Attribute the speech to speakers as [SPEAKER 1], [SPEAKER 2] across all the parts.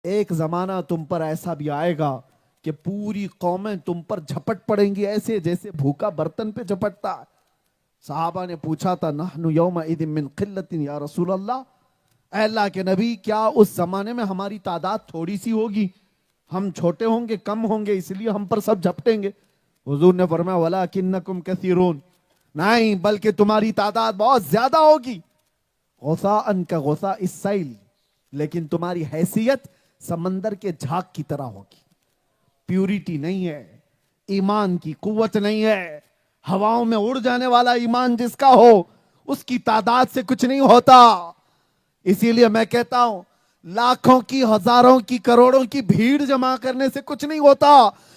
[SPEAKER 1] ایک زمانہ تم پر ایسا بھی آئے گا کہ پوری قومیں تم پر جھپٹ پڑیں گی، ایسے جیسے بھوکا برتن پہ جھپٹتا ہے۔ صحابہ نے پوچھا تھا نحن یومئذ من قلت یا رسول اللہ، اے اللہ کے نبی کیا اس زمانے میں ہماری تعداد تھوڑی سی ہوگی، ہم چھوٹے ہوں گے، کم ہوں گے، اس لیے ہم پر سب جھپٹیں گے؟ حضور نے فرمایا ولکنکم کثیرون، نہیں بلکہ تمہاری تعداد بہت زیادہ ہوگی، غثاء کا غثاء السیل، لیکن تمہاری حیثیت سمندر کے جھاگ کی طرح ہوگی۔ پیوریٹی نہیں ہے، ایمان کی قوت نہیں ہے، ہواؤں میں اڑ جانے والا ایمان جس کا ہو اس کی تعداد سے کچھ نہیں ہوتا۔ اسی لیے میں کہتا ہوں لاکھوں کی، ہزاروں کی، کروڑوں کی بھیڑ جمع کرنے سے کچھ نہیں ہوتا،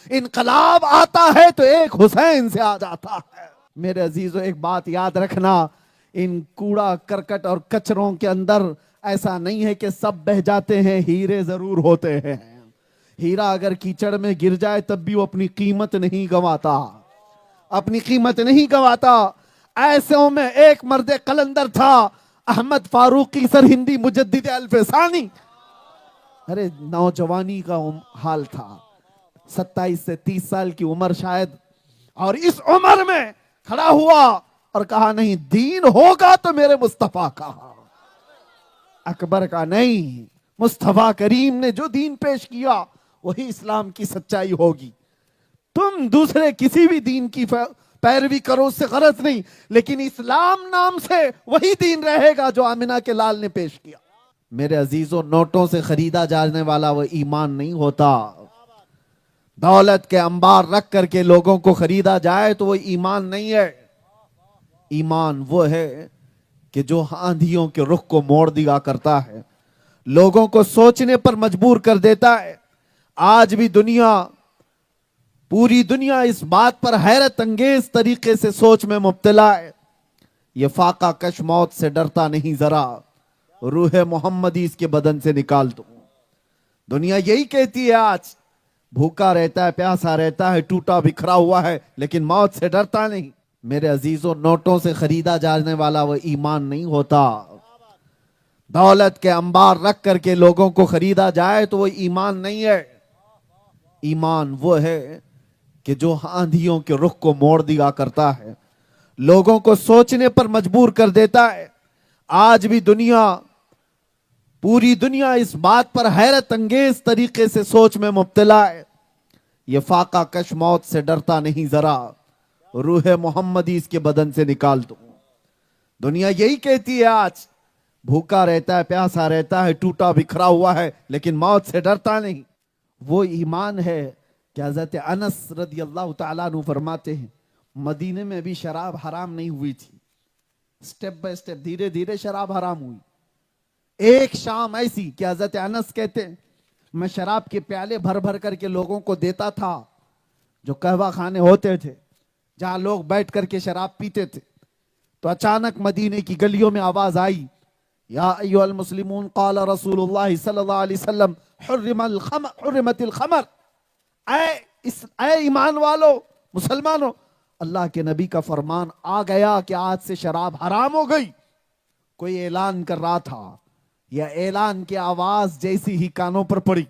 [SPEAKER 1] انقلاب آتا ہے تو ایک حسین سے آ جاتا ہے۔ میرے عزیزو ایک بات یاد رکھنا، ان کوڑا کرکٹ اور کچروں کے اندر ایسا نہیں ہے کہ سب بہہ جاتے ہیں، ہیرے ضرور ہوتے ہیں۔ ہیرا اگر کیچڑ میں گر جائے تب بھی وہ اپنی قیمت نہیں گنواتا، اپنی قیمت نہیں گنواتا۔ ایسوں میں ایک مرد قلندر تھا، احمد فاروقی سرہندی مجدد الف ثانی۔ ارے نوجوانی کا حال تھا، 27 سے 30 سال کی عمر شاید، اور اس عمر میں کھڑا ہوا اور کہا نہیں دین ہوگا تو میرے مصطفیٰ کا، اکبر کا نہیں، مصطفیٰ کریم نے جو دین پیش کیا وہی اسلام کی سچائی ہوگی۔ تم دوسرے کسی بھی دین کی پیروی کرو، اس سے غرض نہیں، لیکن اسلام نام سے وہی دین رہے گا جو آمنہ کے لال نے پیش کیا۔ میرے عزیزوں نوٹوں سے خریدا جانے والا وہ ایمان نہیں ہوتا، دولت کے انبار رکھ کر کے لوگوں کو خریدا جائے تو وہ ایمان نہیں ہے۔ ایمان وہ ہے کہ جو آندھیوں کے رخ کو موڑ دیا کرتا ہے، لوگوں کو سوچنے پر مجبور کر دیتا ہے۔ آج بھی پوری دنیا اس بات پر حیرت انگیز طریقے سے سوچ میں مبتلا ہے، یہ فاقہ کش موت سے ڈرتا نہیں ذرا، روح محمدی اس کے بدن سے نکال دو۔ دنیا یہی کہتی ہے آج، بھوکا رہتا ہے، پیاسا رہتا ہے، ٹوٹا بکھرا ہوا ہے، لیکن موت سے ڈرتا نہیں۔ میرے عزیزوں نوٹوں سے خریدا جانے والا وہ ایمان نہیں ہوتا، دولت کے انبار رکھ کر کے لوگوں کو خریدا جائے تو وہ ایمان نہیں ہے۔ ایمان وہ ہے کہ جو آندھیوں کے رخ کو موڑ دیا کرتا ہے، لوگوں کو سوچنے پر مجبور کر دیتا ہے۔ آج بھی پوری دنیا اس بات پر حیرت انگیز طریقے سے سوچ میں مبتلا ہے، یہ فاقہ کش موت سے ڈرتا نہیں ذرا، روح محمدی اس کے بدن سے نکال دو۔ دنیا یہی کہتی ہے آج، بھوکا رہتا ہے، پیاسا رہتا ہے، ٹوٹا بکھرا ہوا ہے، لیکن موت سے ڈرتا نہیں۔ وہ ایمان ہے کہ حضرت انس رضی اللہ تعالیٰ عنہ فرماتے ہیں مدینے میں بھی شراب حرام نہیں ہوئی تھی، سٹیپ بائی سٹیپ دھیرے دھیرے شراب حرام ہوئی۔ ایک شام ایسی کہ حضرت انس کہتے ہیں میں شراب کے پیالے بھر بھر کر کے لوگوں کو دیتا تھا، جو قہوہ خانے ہوتے تھے جہاں لوگ بیٹھ کر کے شراب پیتے تھے، تو اچانک مدینے کی گلیوں میں آواز آئی یا ایھا المسلمون قال رسول اللہ صلی اللہ علیہ وسلم حرمت الخمر، اے ایمان والو، مسلمانوں، اللہ کے نبی کا فرمان آ گیا کہ آج سے شراب حرام ہو گئی۔ کوئی اعلان کر رہا تھا، یہ اعلان کی آواز جیسی ہی کانوں پر پڑی،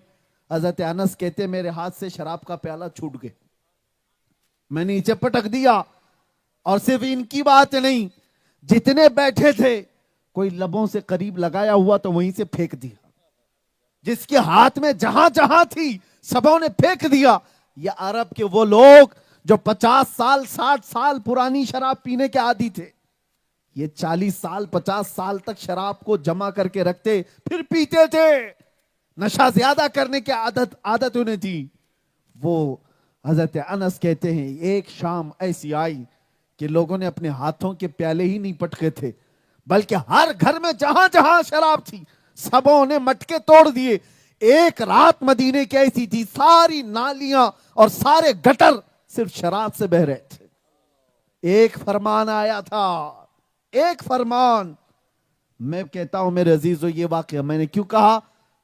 [SPEAKER 1] حضرت انس کہتے میرے ہاتھ سے شراب کا پیالہ چھوٹ گیا، میں نیچے پٹک دیا، اور صرف ان کی بات نہیں، جتنے بیٹھے تھے کوئی لبوں سے قریب لگایا ہوا تو وہیں سے پھینک دیا، جس کے ہاتھ میں جہاں جہاں تھی سبوں نے پھینک دیا۔ یہ عرب کے وہ لوگ جو 50 سال 60 سال پرانی شراب پینے کے عادی تھے، یہ 40 سال 50 سال تک شراب کو جمع کر کے رکھتے پھر پیتے تھے، نشہ زیادہ کرنے کی عادت انہیں تھی۔ وہ حضرت انس کہتے ہیں ایک شام ایسی آئی کہ لوگوں نے اپنے ہاتھوں کے پیالے ہی نہیں پٹکے تھے، بلکہ ہر گھر میں جہاں جہاں شراب تھی سبوں نے مٹکے توڑ دیے۔ ایک رات مدینے کی ایسی تھی، ساری نالیاں اور سارے گٹر صرف شراب سے بہہ رہے تھے۔ ایک فرمان آیا تھا، ایک فرمان۔ میں کہتا ہوں میرے عزیزو یہ واقعہ میں نے کیوں کہا،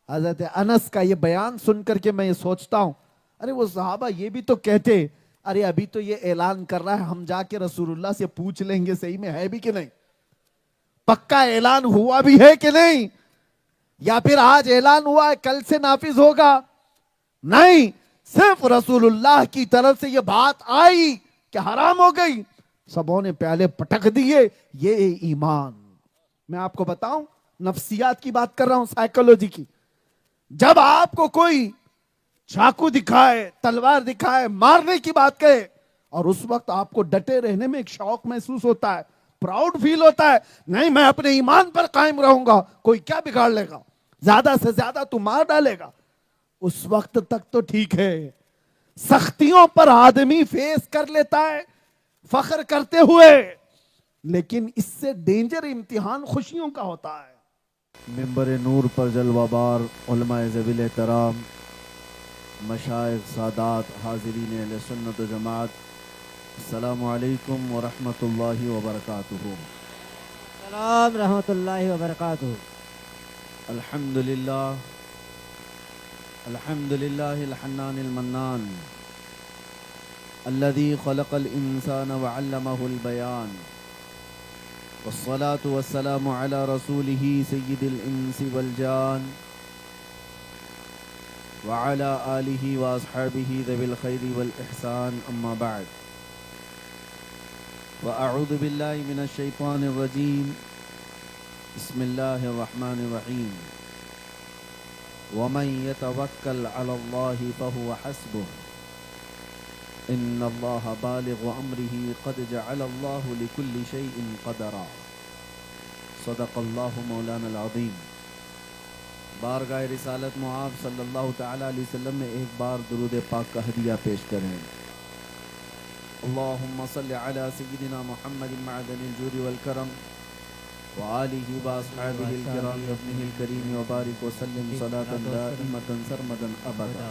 [SPEAKER 1] حضرت انس کا یہ بیان سن کر کے میں یہ سوچتا ہوں ارے وہ صحابہ یہ بھی تو کہتے ارے ابھی تو یہ اعلان کر رہا ہے، ہم جا کے رسول اللہ سے پوچھ لیں گے صحیح میں ہے بھی کہ نہیں، پکا اعلان ہوا بھی ہے کہ نہیں۔ یا پھر آج اعلان ہوا ہے کل سے نافذ ہوگا؟ نہیں، صرف رسول اللہ کی طرف سے یہ بات آئی کہ حرام ہو گئی، سبوں نے پیالے پٹک دیے، یہ ایمان۔ میں آپ کو بتاؤں، نفسیات کی بات کر رہا ہوں، سائیکولوجی کی۔ جب آپ کو کوئی چاقو دکھائے، تلوار دکھائے، مارنے کی بات کہے، اور اس وقت آپ کو ڈٹے رہنے میں ایک شوق محسوس ہوتا ہے، پراؤڈ فیل ہوتا ہے، نہیں میں اپنے ایمان پر قائم رہوں گا، کوئی کیا بگاڑ لے گا، زیادہ سے زیادہ تو مار ڈالے گا، اس وقت تک تو ٹھیک ہے۔ سختیوں پر آدمی فیس کر لیتا ہے فخر کرتے ہوئے، لیکن اس سے ڈینجر امتحان خوشیوں کا ہوتا ہے۔ ممبر نور پر جلوہ بار علماء ذویل احترام، مشائخ، سادات، حاضرین اہل سنت و جماعت، السلام علیکم ورحمۃ اللہ وبرکاتہ۔
[SPEAKER 2] السلام رحمۃ اللہ وبرکاتہ۔
[SPEAKER 1] الحمدللہ، الحمدللہ الحنان المنان الذي خلق الإنسان وعلمه البيان، والصلاة والسلام على رسوله سيد الإنس والجان، وعلى آله وأصحابه ذوي الخير والإحسان، أما بعد، وأعوذ بالله من الشيطان الرجيم، بسم الله الرحمن الرحيم، ومن يتوكل على الله فهو حسبه، إن الله بالغ أمره قد جعل الله لكل شيء قدرا، صدق الله مولانا العظیم۔ بارگاہ رسالت معاف صلی اللہ تعالی علیہ وسلم میں ایک بار درود پاک کا ہدیہ پیش کریں۔ اللہم صل علی سیدنا محمد معدن الجود والکرم وآلہ واصحابہ الکرام وابنہ الکریم وبارک وسلم صلاة دائمة سرمدا ابدا۔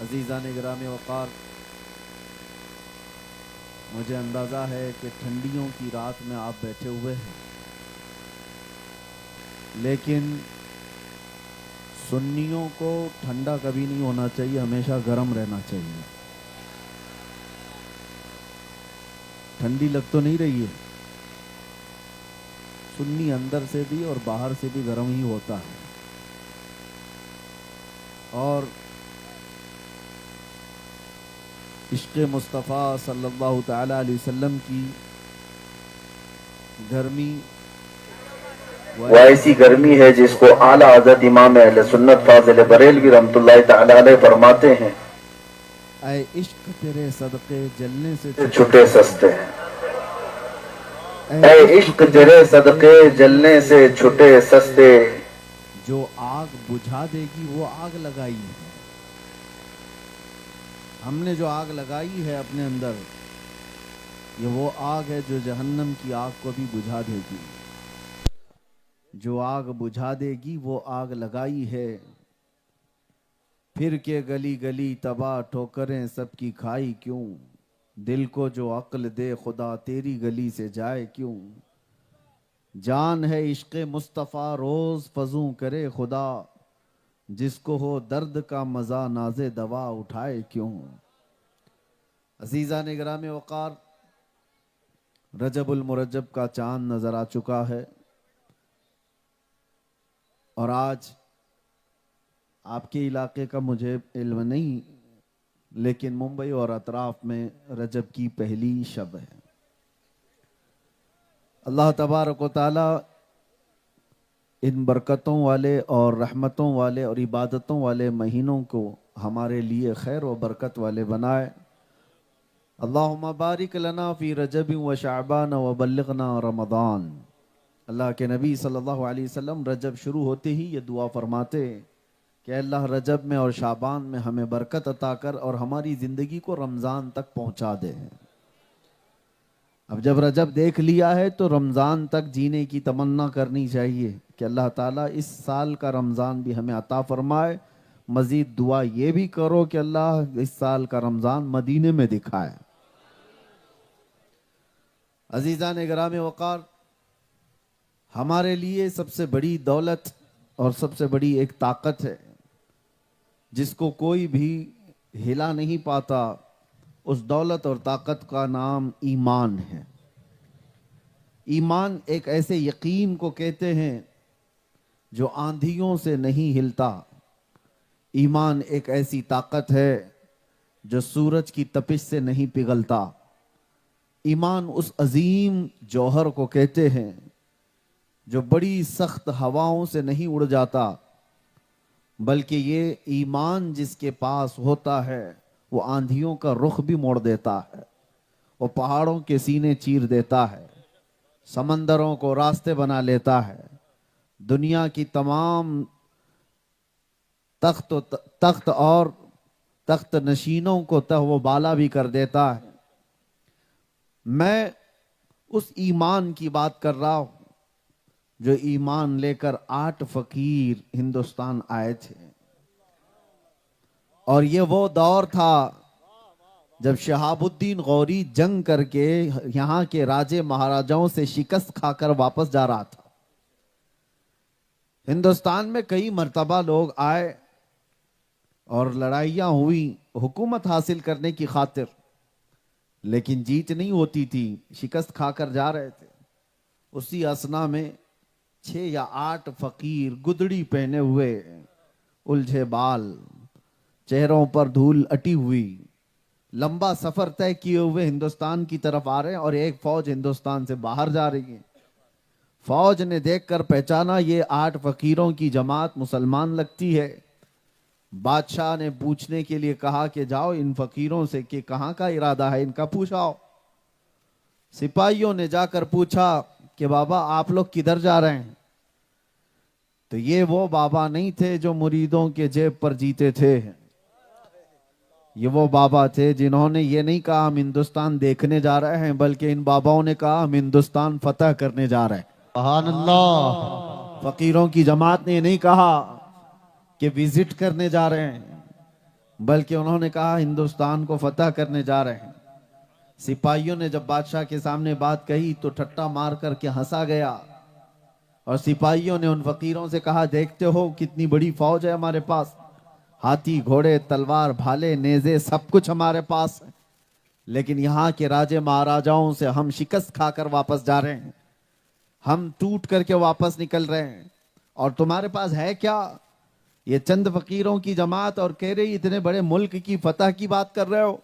[SPEAKER 1] عزیزان گرامی وقار، مجھے اندازہ ہے کہ ٹھنڈیوں کی رات میں آپ بیٹھے ہوئے ہیں، لیکن سنیوں کو ٹھنڈا کبھی نہیں ہونا چاہیے، ہمیشہ گرم رہنا چاہیے۔ ٹھنڈی لگ تو نہیں رہی ہے؟ سنی اندر سے بھی اور باہر سے بھی گرم ہی ہوتا ہے، اور عشق مصطفیٰ صلی اللہ تعالی علیہ وسلم کی گرمی
[SPEAKER 3] وہ ایسی گرمی ہے جس کو اعلیٰ حضرت امام اہل سنت فاضل بریلوی رحمۃ اللہ تعالی علیہ فرماتے ہیں،
[SPEAKER 1] اے عشق تیرے صدقے جلنے سے
[SPEAKER 3] چھٹے سستے ہیں۔ اے عشق تیرے صدقے جلنے سے چھٹے سستے،
[SPEAKER 1] جو آگ بجھا دے گی وہ آگ لگائی ہے، ہم نے جو آگ لگائی ہے اپنے اندر، یہ وہ آگ ہے جو جہنم کی آگ کو بھی بجھا دے گی۔ جو آگ بجھا دے گی وہ آگ لگائی ہے، پھر کے گلی گلی تباہ ٹھوکریں سب کی کھائی کیوں، دل کو جو عقل دے خدا تیری گلی سے جائے کیوں، جان ہے عشق مصطفیٰ روز فزوں کرے خدا، جس کو ہو درد کا مزہ ناز دوا اٹھائے کیوں۔ عزیزان گرامی وقار، رجب المرجب کا چاند نظر آ چکا ہے، اور آج آپ کے علاقے کا مجھے علم نہیں، لیکن ممبئی اور اطراف میں رجب کی پہلی شب ہے۔ اللہ تبارک و تعالی ان برکتوں والے اور رحمتوں والے اور عبادتوں والے مہینوں کو ہمارے لیے خیر و برکت والے بنائے۔ اللہم بارک لنا فی رجب و شعبان و بلغنا رمضان۔ اللہ کے نبی صلی اللہ علیہ وسلم رجب شروع ہوتے ہی یہ دعا فرماتے کہ اے اللہ رجب میں اور شعبان میں ہمیں برکت عطا کر اور ہماری زندگی کو رمضان تک پہنچا دے۔ اب جب رجب دیکھ لیا ہے تو رمضان تک جینے کی تمنا کرنی چاہیے کہ اللہ تعالیٰ اس سال کا رمضان بھی ہمیں عطا فرمائے۔ مزید دعا یہ بھی کرو کہ اللہ اس سال کا رمضان مدینے میں دکھائے۔ عزیزان گرامی وقار، ہمارے لیے سب سے بڑی دولت اور سب سے بڑی ایک طاقت ہے جس کو کوئی بھی ہلا نہیں پاتا، اس دولت اور طاقت کا نام ایمان ہے۔ ایمان ایک ایسے یقین کو کہتے ہیں جو آندھیوں سے نہیں ہلتا. ایمان ایک ایسی طاقت ہے جو سورج کی تپش سے نہیں پگھلتا. ایمان اس عظیم جوہر کو کہتے ہیں جو بڑی سخت ہواؤں سے نہیں اڑ جاتا، بلکہ یہ ایمان جس کے پاس ہوتا ہے وہ آندھیوں کا رخ بھی موڑ دیتا ہے، وہ پہاڑوں کے سینے چیر دیتا ہے، سمندروں کو راستے بنا لیتا ہے، دنیا کی تمام تخت اور تخت نشینوں کو وہ بالا بھی کر دیتا ہے. میں اس ایمان کی بات کر رہا ہوں جو ایمان لے کر 8 فقیر ہندوستان آئے تھے. اور یہ وہ دور تھا جب شہاب الدین غوری جنگ کر کے یہاں کے راجے مہاراجاؤں سے شکست کھا کر واپس جا رہا تھا. ہندوستان میں کئی مرتبہ لوگ آئے اور لڑائیاں ہوئی حکومت حاصل کرنے کی خاطر، لیکن جیت نہیں ہوتی تھی، شکست کھا کر جا رہے تھے. اسی اسنا میں 6 یا 8 فقیر گدڑی پہنے ہوئے، الجھے بال، چہروں پر دھول اٹی ہوئی، لمبا سفر طے کیے ہوئے ہندوستان کی طرف آ رہے ہیں، اور ایک فوج ہندوستان سے باہر جا رہی ہے. فوج نے دیکھ کر پہچانا یہ 8 فقیروں کی جماعت مسلمان لگتی ہے. بادشاہ نے پوچھنے کے لیے کہا کہ جاؤ ان فقیروں سے کہ کہاں کا ارادہ ہے ان کا پوچھاؤ. سپاہیوں نے جا کر پوچھا کہ بابا آپ لوگ کدھر جا رہے ہیں؟ تو یہ وہ بابا نہیں تھے جو مریدوں کے جیب پر جیتے تھے. یہ وہ بابا تھے جنہوں نے یہ نہیں کہا ہم ہندوستان دیکھنے جا رہے ہیں، بلکہ ان باباؤں نے کہا ہم ہندوستان فتح کرنے جا رہے ہیں.
[SPEAKER 2] سبحان اللہ.
[SPEAKER 1] فقیروں کی جماعت نے یہ نہیں کہا کہ وزٹ کرنے جا رہے ہیں، بلکہ انہوں نے کہا ہندوستان کو فتح کرنے جا رہے ہیں. سپاہیوں نے جب بادشاہ کے سامنے بات کہی تو ٹھٹا مار کر کے ہنسا گیا، اور سپاہیوں نے ان فقیروں سے کہا دیکھتے ہو کتنی بڑی فوج ہے ہمارے پاس، ہاتھی گھوڑے تلوار بھالے نیزے سب کچھ ہمارے پاس ہے، لیکن یہاں کے راجے مہاراجاؤں سے ہم شکست کھا کر واپس جا رہے ہیں، ہم ٹوٹ کر کے واپس نکل رہے ہیں، اور تمہارے پاس ہے کیا؟ یہ چند فقیروں کی جماعت، اور کہہ رہی اتنے بڑے ملک کی فتح کی بات کر رہے ہو.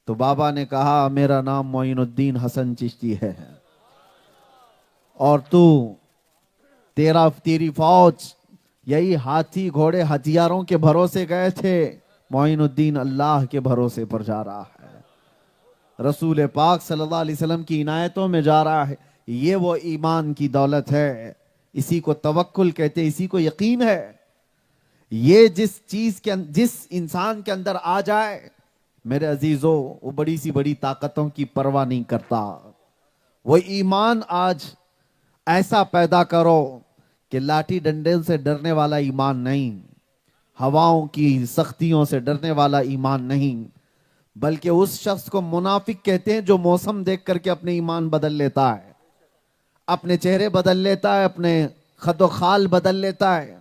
[SPEAKER 1] تو بابا نے کہا میرا نام معین الدین حسن چشتی ہے، اور تیری فوج یہی ہاتھی گھوڑے ہتھیاروں کے بھروسے گئے تھے، معین الدین اللہ کے بھروسے پر جا رہا ہے، رسول پاک صلی اللہ علیہ وسلم کی عنایتوں میں جا رہا ہے. یہ وہ ایمان کی دولت ہے، اسی کو توکل کہتے، اسی کو یقین ہے. یہ جس انسان کے اندر آ جائے میرے عزیزو، وہ بڑی سی بڑی طاقتوں کی پرواہ نہیں کرتا. وہ ایمان آج ایسا پیدا کرو کہ لاٹھی ڈنڈے سے ڈرنے والا ایمان نہیں، ہواؤں کی سختیوں سے ڈرنے والا ایمان نہیں، بلکہ اس شخص کو منافق کہتے ہیں جو موسم دیکھ کر کے اپنے ایمان بدل لیتا ہے، اپنے چہرے بدل لیتا ہے، اپنے خد و خال بدل لیتا ہے،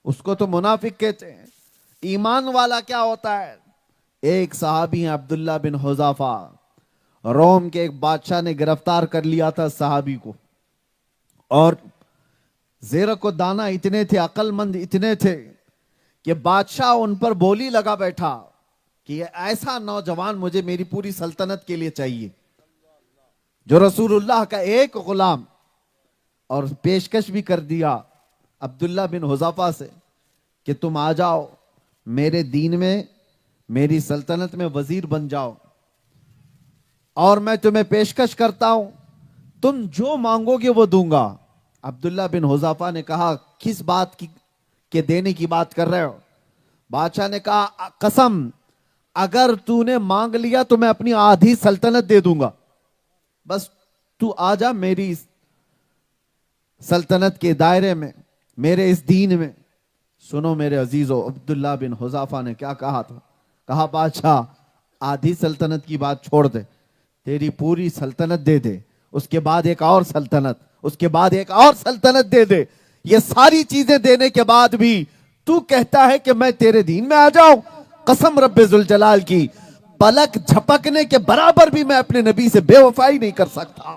[SPEAKER 1] اس کو تو منافق کہتے ہیں. ایمان والا کیا ہوتا ہے؟ ایک صحابی ہیں عبداللہ بن حذافہ، روم کے ایک بادشاہ نے گرفتار کر لیا تھا صحابی کو، اور زیرک و دانا اتنے تھے، عقل مند اتنے تھے کہ بادشاہ ان پر بولی لگا بیٹھا کہ یہ ایسا نوجوان مجھے میری پوری سلطنت کے لیے چاہیے، جو رسول اللہ کا ایک غلام، اور پیشکش بھی کر دیا عبداللہ بن حذافہ سے کہ تم آ جاؤ میرے دین میں، میری سلطنت میں وزیر بن جاؤ، اور میں تمہیں پیشکش کرتا ہوں تم جو مانگو گے وہ دوں گا. عبداللہ بن حذافہ نے کہا کس بات کی کہ دینے کی بات کر رہے ہو؟ بادشاہ نے کہا قسم، اگر تو نے مانگ لیا تو میں اپنی آدھی سلطنت دے دوں گا، بس تو آ جا میری سلطنت کے دائرے میں، میرے اس دین میں. سنو میرے عزیزو، عبداللہ بن حذافہ نے کیا کہا تھا؟ کہا بادشاہ آدھی سلطنت کی بات چھوڑ دے، تیری پوری سلطنت دے دے، اس کے بعد ایک اور سلطنت، اس کے بعد ایک اور سلطنت دے دے. یہ ساری چیزیں دینے کے بعد بھی تو کہتا ہے کہ میں تیرے دین میں آ جاؤں؟ قسم رب ذوالجلال کی، پلک جھپکنے کے برابر بھی میں اپنے نبی سے بے وفائی نہیں کر سکتا.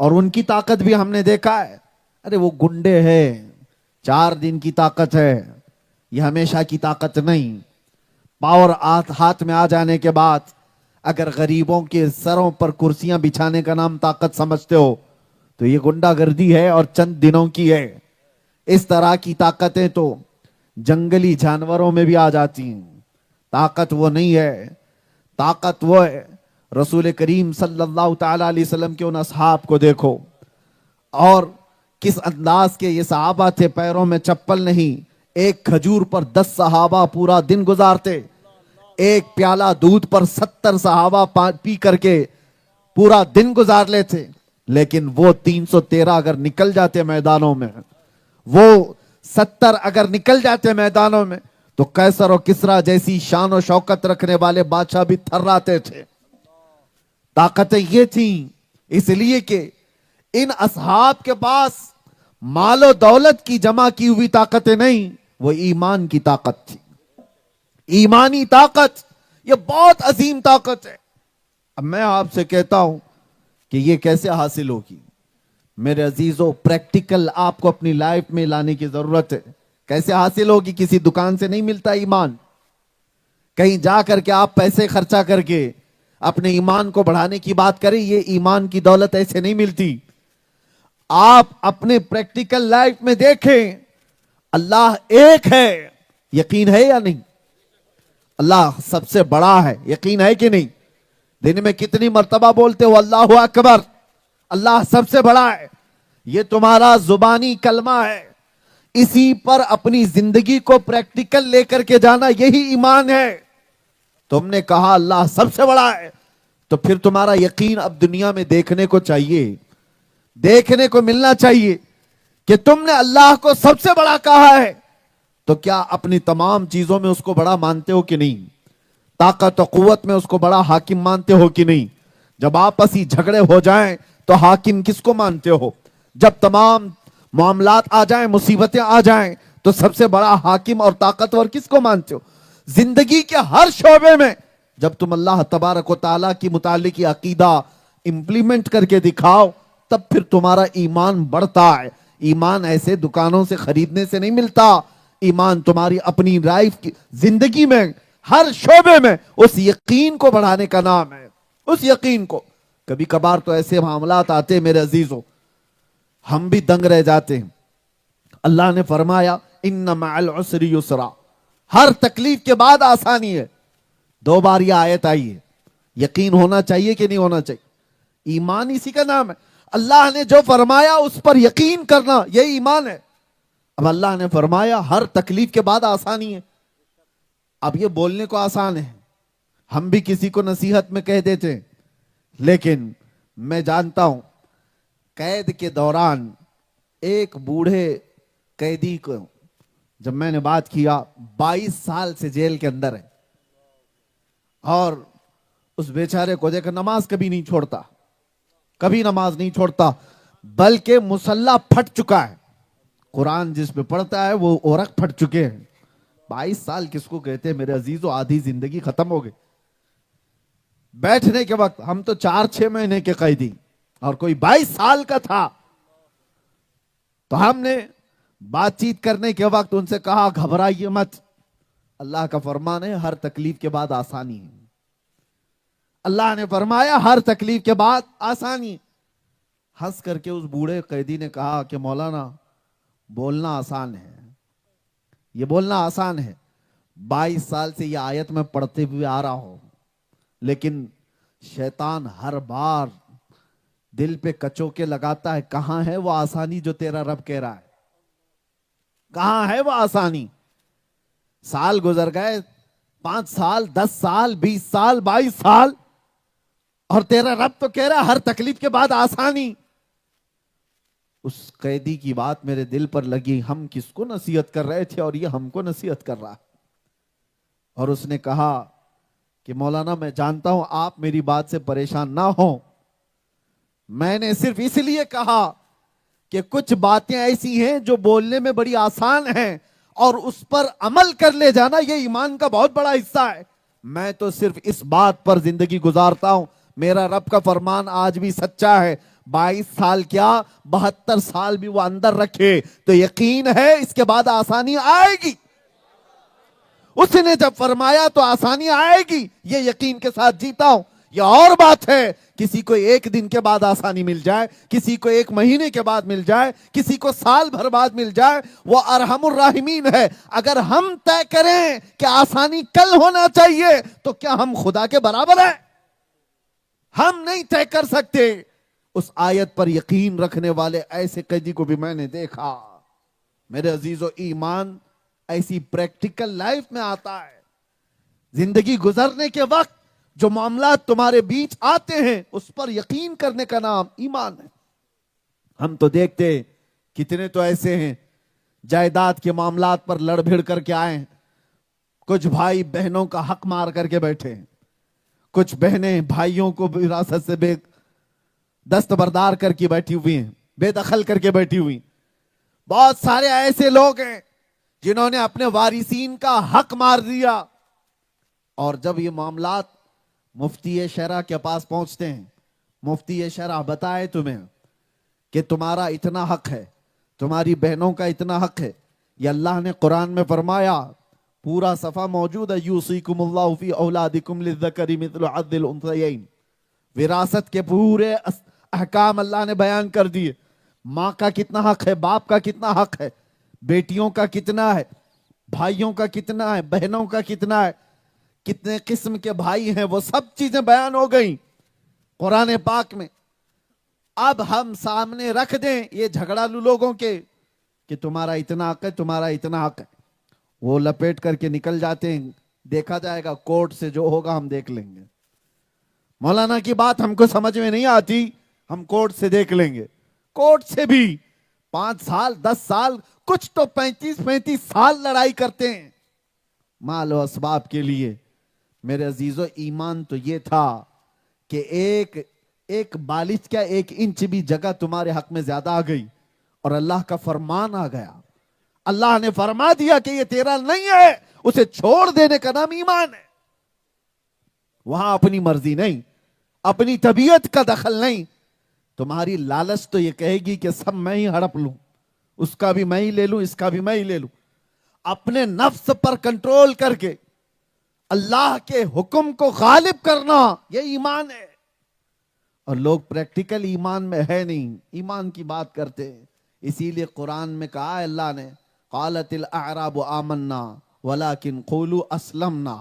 [SPEAKER 1] اور ان کی طاقت بھی ہم نے دیکھا ہے. ارے وہ گنڈے ہیں, 4 دن کی طاقت ہے, یہ ہمیشہ کی طاقت نہیں. پاور ہاتھ میں آ جانے کے بعد اگر غریبوں کے سروں پر کرسیاں بچھانے کا نام طاقت سمجھتے ہو تو یہ گنڈا گردی ہے اور چند دنوں کی ہے. اس طرح کی طاقتیں تو جنگلی جانوروں میں بھی آ جاتی ہیں. طاقت وہ نہیں ہے, طاقت وہ ہے. رسول کریم صلی اللہ تعالی علیہ وسلم کے ان اصحاب کو دیکھو, اور کس انداز کے یہ صحابہ تھے. پیروں میں چپل نہیں, ایک کھجور پر 10 صحابہ پورا دن گزارتے. ایک پیالہ دودھ پر 70 صحابہ پی کر کے پورا دن گزار لیتے. لیکن وہ 313 اگر نکل جاتے میدانوں میں, وہ 70 اگر نکل جاتے میدانوں میں, تو قیصر و کسریٰ جیسی شان و شوکت رکھنے والے بادشاہ بھی تھراتے تھے. طاقتیں یہ تھیں, اس لیے کہ ان اصحاب کے پاس مال و دولت کی جمع کی ہوئی طاقتیں نہیں, وہ ایمان کی طاقت تھی. ایمانی طاقت, یہ بہت عظیم طاقت ہے. اب میں آپ سے کہتا ہوں کہ یہ کیسے حاصل ہوگی. میرے عزیزو, پریکٹیکل آپ کو اپنی لائف میں لانے کی ضرورت ہے. کیسے حاصل ہوگی؟ کسی دکان سے نہیں ملتا ایمان. کہیں جا کر کے آپ پیسے خرچہ کر کے اپنے ایمان کو بڑھانے کی بات کریں, یہ ایمان کی دولت ایسے نہیں ملتی. آپ اپنے پریکٹیکل لائف میں دیکھیں, اللہ ایک ہے, یقین ہے یا نہیں؟ اللہ سب سے بڑا ہے, یقین ہے کہ نہیں؟ دن میں کتنی مرتبہ بولتے ہو اللہ اکبر, اللہ سب سے بڑا ہے. یہ تمہارا زبانی کلمہ ہے, اسی پر اپنی زندگی کو پریکٹیکل لے کر کے جانا, یہی ایمان ہے. تم نے کہا اللہ سب سے بڑا ہے, تو پھر تمہارا یقین اب دنیا میں دیکھنے کو چاہیے, دیکھنے کو ملنا چاہیے کہ تم نے اللہ کو سب سے بڑا کہا ہے, تو کیا اپنی تمام چیزوں میں اس کو بڑا مانتے ہو کہ نہیں؟ طاقت و قوت میں اس کو بڑا حاکم مانتے ہو کہ نہیں؟ جب آپسی جھگڑے ہو جائیں تو حاکم کس کو مانتے ہو؟ جب تمام معاملات آ جائیں, مصیبتیں آ جائیں, تو سب سے بڑا حاکم اور طاقتور کس کو مانتے ہو؟ زندگی کے ہر شعبے میں جب تم اللہ تبارک و تعالیٰ کی متعلق عقیدہ امپلیمنٹ کر کے دکھاؤ, تب پھر تمہارا ایمان بڑھتا ہے. ایمان ایسے دکانوں سے خریدنے سے نہیں ملتا. ایمان تمہاری اپنی لائف کی زندگی میں ہر شعبے میں اس یقین کو بڑھانے کا نام ہے. اس یقین کو, کبھی کبھار تو ایسے معاملات آتے ہیں میرے عزیزوں, ہم بھی دنگ رہ جاتے ہیں. اللہ نے فرمایا ان مع العسر یسرا, ہر تکلیف کے بعد آسانی ہے. 2 بار یہ آیت آئی ہے. یقین ہونا چاہیے کہ نہیں ہونا چاہیے؟ ایمان اسی کا نام ہے. اللہ نے جو فرمایا اس پر یقین کرنا, یہ ایمان ہے. اب اللہ نے فرمایا ہر تکلیف کے بعد آسانی ہے. اب یہ بولنے کو آسان ہے, ہم بھی کسی کو نصیحت میں کہہ دیتے ہیں, لیکن میں جانتا ہوں قید کے دوران ایک بوڑھے قیدی کو جب میں نے بات کیا, 22 سال سے جیل کے اندر ہے, اور اس بیچارے کو دیکھ نماز کبھی نہیں چھوڑتا, کبھی نماز نہیں چھوڑتا, بلکہ مصلی پھٹ چکا ہے. قرآن جس پہ پڑھتا ہے وہ عورق پھٹ چکے ہیں. 22 سال کس کو کہتے ہیں میرے عزیزو؟ آدھی زندگی ختم ہو گئی. بیٹھنے کے وقت ہم تو 4-6 مہینے کے قیدی, اور کوئی 22 سال کا تھا. تو ہم نے بات چیت کرنے کے وقت ان سے کہا گھبرائیے مت, اللہ کا فرمان ہے ہر تکلیف کے بعد آسانی ہے. اللہ نے فرمایا ہر تکلیف کے بعد آسانی. ہنس کر کے اس بوڑھے قیدی نے کہا کہ مولانا بولنا آسان ہے, یہ بولنا آسان ہے, 22 سال سے یہ آیت میں پڑھتے ہوئے آ رہا ہوں, لیکن شیطان ہر بار دل پہ کچوکے لگاتا ہے. کہاں ہے وہ آسانی جو تیرا رب کہہ رہا ہے؟ کہاں ہے وہ آسانی؟ سال گزر گئے, 5 سال, 10 سال, 20 سال, 22 سال, اور تیرا رب تو کہہ رہا ہے ہر تکلیف کے بعد آسانی. اس قیدی کی بات میرے دل پر لگی. ہم کس کو نصیحت کر رہے تھے اور یہ ہم کو نصیحت کر رہا ہے. اور اس نے کہا کہ مولانا میں جانتا ہوں آپ میری بات سے پریشان نہ ہوں, میں نے صرف اس لیے کہا کہ کچھ باتیں ایسی ہیں جو بولنے میں بڑی آسان ہیں, اور اس پر عمل کر لے جانا یہ ایمان کا بہت بڑا حصہ ہے. میں تو صرف اس بات پر زندگی گزارتا ہوں. میرا رب کا فرمان آج بھی سچا ہے, 22 سال کیا 72 سال بھی وہ اندر رکھے تو یقین ہے اس کے بعد آسانی آئے گی. اس نے جب فرمایا تو آسانی آئے گی، یہ یقین کے ساتھ جیتا ہوں. یہ اور بات ہے کسی کو 1 دن کے بعد آسانی مل جائے، کسی کو 1 مہینے کے بعد مل جائے، کسی کو سال بھر بعد مل جائے، وہ ارحم الراحمین ہے. اگر ہم طے کریں کہ آسانی کل ہونا چاہیے تو کیا ہم خدا کے برابر ہیں؟ ہم نہیں طے کر سکتے. اس آیت پر یقین رکھنے والے ایسے قیدی کو بھی میں نے دیکھا. میرے عزیزو، ایمان ایسی پریکٹیکل لائف میں آتا ہے. زندگی گزرنے کے وقت جو معاملات تمہارے بیچ آتے ہیں اس پر یقین کرنے کا نام ایمان ہے. ہم تو دیکھتے کتنے تو ایسے ہیں جائیداد کے معاملات پر لڑ بھڑ کر کے آئے ہیں. کچھ بھائی بہنوں کا حق مار کر کے بیٹھے ہیں، کچھ بہنیں بھائیوں کو وراثت سے بے دستبردار کر کے بیٹھی ہوئی ہیں، بے دخل کر کے بیٹھی ہوئی. بہت سارے ایسے لوگ ہیں جنہوں نے اپنے وارثین کا حق مار دیا. اور جب یہ معاملات مفتی شرع کے پاس پہنچتے ہیں، مفتی شرع بتائے تمہیں کہ تمہارا اتنا حق ہے، تمہاری بہنوں کا اتنا حق ہے. یہ اللہ نے قرآن میں فرمایا، پورا صفحہ موجود ہے، یوصیکم اللہ فی اولادکم للذکر مثل حظ الانثیین. وراثت کے پورے احکام اللہ نے بیان کر دیے. ماں کا کتنا حق ہے، باپ کا کتنا حق ہے، بیٹیوں کا کتنا ہے، بھائیوں کا کتنا ہے، بہنوں کا کتنا ہے، کتنے قسم کے بھائی ہیں، وہ سب چیزیں بیان ہو گئیں قرآن پاک میں. اب ہم سامنے رکھ دیں یہ جھگڑالو لوگوں کے کہ تمہارا اتنا حق ہے، تمہارا اتنا حق ہے، وہ لپیٹ کر کے نکل جاتے ہیں. دیکھا جائے گا کورٹ سے جو ہوگا ہم دیکھ لیں گے. مولانا کی بات ہم کو سمجھ میں نہیں آتی، ہم کورٹ سے دیکھ لیں گے. کورٹ سے بھی 5 سال 10 سال، کچھ تو 35 سال لڑائی کرتے ہیں مال و اسباب کے لیے. میرے عزیزو، ایمان تو یہ تھا کہ ایک بالش کیا 1 انچ بھی جگہ تمہارے حق میں زیادہ آ گئی اور اللہ کا فرمان آ گیا، اللہ نے فرما دیا کہ یہ تیرا نہیں ہے، اسے چھوڑ دینے کا نام ایمان ہے. وہاں اپنی مرضی نہیں، اپنی طبیعت کا دخل نہیں. تمہاری لالچ تو یہ کہے گی کہ سب میں ہی ہڑپ لوں، اس کا بھی میں ہی لے لوں، اس کا بھی میں ہی لے لوں. اپنے نفس پر کنٹرول کر کے اللہ کے حکم کو غالب کرنا، یہ ایمان ہے. اور لوگ پریکٹیکل ایمان میں ہے نہیں، ایمان کی بات کرتے ہیں. اسی لیے قرآن میں کہا ہے اللہ نے، قالت الاعراب آمنا ولکن قولوا اسلمنا.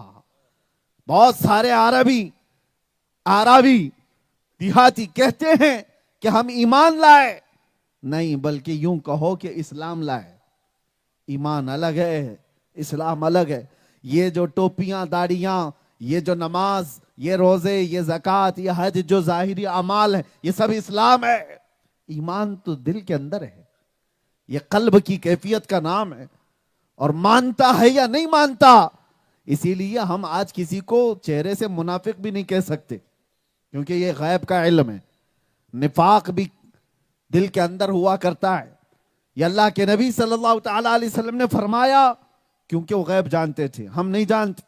[SPEAKER 1] بہت سارے عربی دیہاتی کہتے ہیں کہ ہم ایمان لائے، نہیں بلکہ یوں کہو کہ اسلام لائے. ایمان الگ ہے، اسلام الگ ہے. یہ جو ٹوپیاں داڑیاں، یہ جو نماز، یہ روزے، یہ زکوٰۃ، یہ حج جو ظاہری اعمال ہیں، یہ سب اسلام ہے. ایمان تو دل کے اندر ہے، یہ قلب کی کیفیت کا نام ہے، اور مانتا ہے یا نہیں مانتا. اسی لیے ہم آج کسی کو چہرے سے منافق بھی نہیں کہہ سکتے، کیونکہ یہ غیب کا علم ہے. نفاق بھی دل کے اندر ہوا کرتا ہے. یہ اللہ کے نبی صلی اللہ تعالی علیہ وسلم نے فرمایا، کیونکہ وہ غیب جانتے تھے، ہم نہیں جانتے.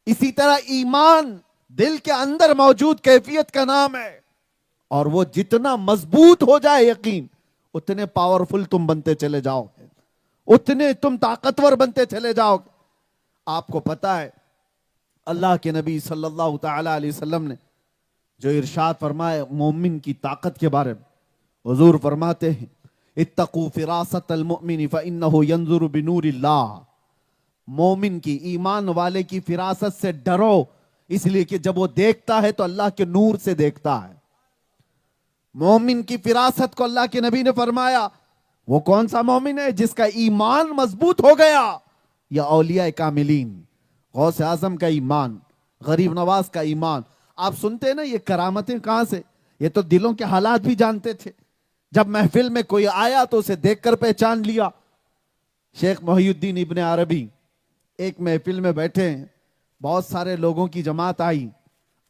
[SPEAKER 1] اسی طرح ایمان دل کے اندر موجود کیفیت کا نام ہے، اور وہ جتنا مضبوط ہو جائے یقین، اتنے پاورفل تم بنتے چلے جاؤ گے، اتنے تم طاقتور بنتے چلے جاؤ گے. آپ کو پتا ہے اللہ کے نبی صلی اللہ تعالی علیہ وسلم نے جو ارشاد فرمائے مومن کی طاقت کے بارے میں، حضور فرماتے ہیں اتقوا فراست المؤمن فإنه ينظر بنور اللہ. مومن کی، ایمان والے کی فراست سے ڈرو، اس لیے کہ جب وہ دیکھتا ہے تو اللہ کے نور سے دیکھتا ہے. مومن کی فراست کو اللہ کے نبی نے فرمایا وہ کون سا مومن ہے؟ جس کا ایمان مضبوط ہو گیا. یا اولیاء کاملین، غوث اعظم کا ایمان، غریب نواز کا ایمان. آپ سنتے ہیں نا یہ کرامتیں کہاں سے؟ یہ تو دلوں کے حالات بھی جانتے تھے. جب محفل میں کوئی آیا تو اسے دیکھ کر پہچان لیا. شیخ محی الدین ابن عربی ایک محفل میں بیٹھے ہیں، بہت سارے لوگوں کی جماعت آئی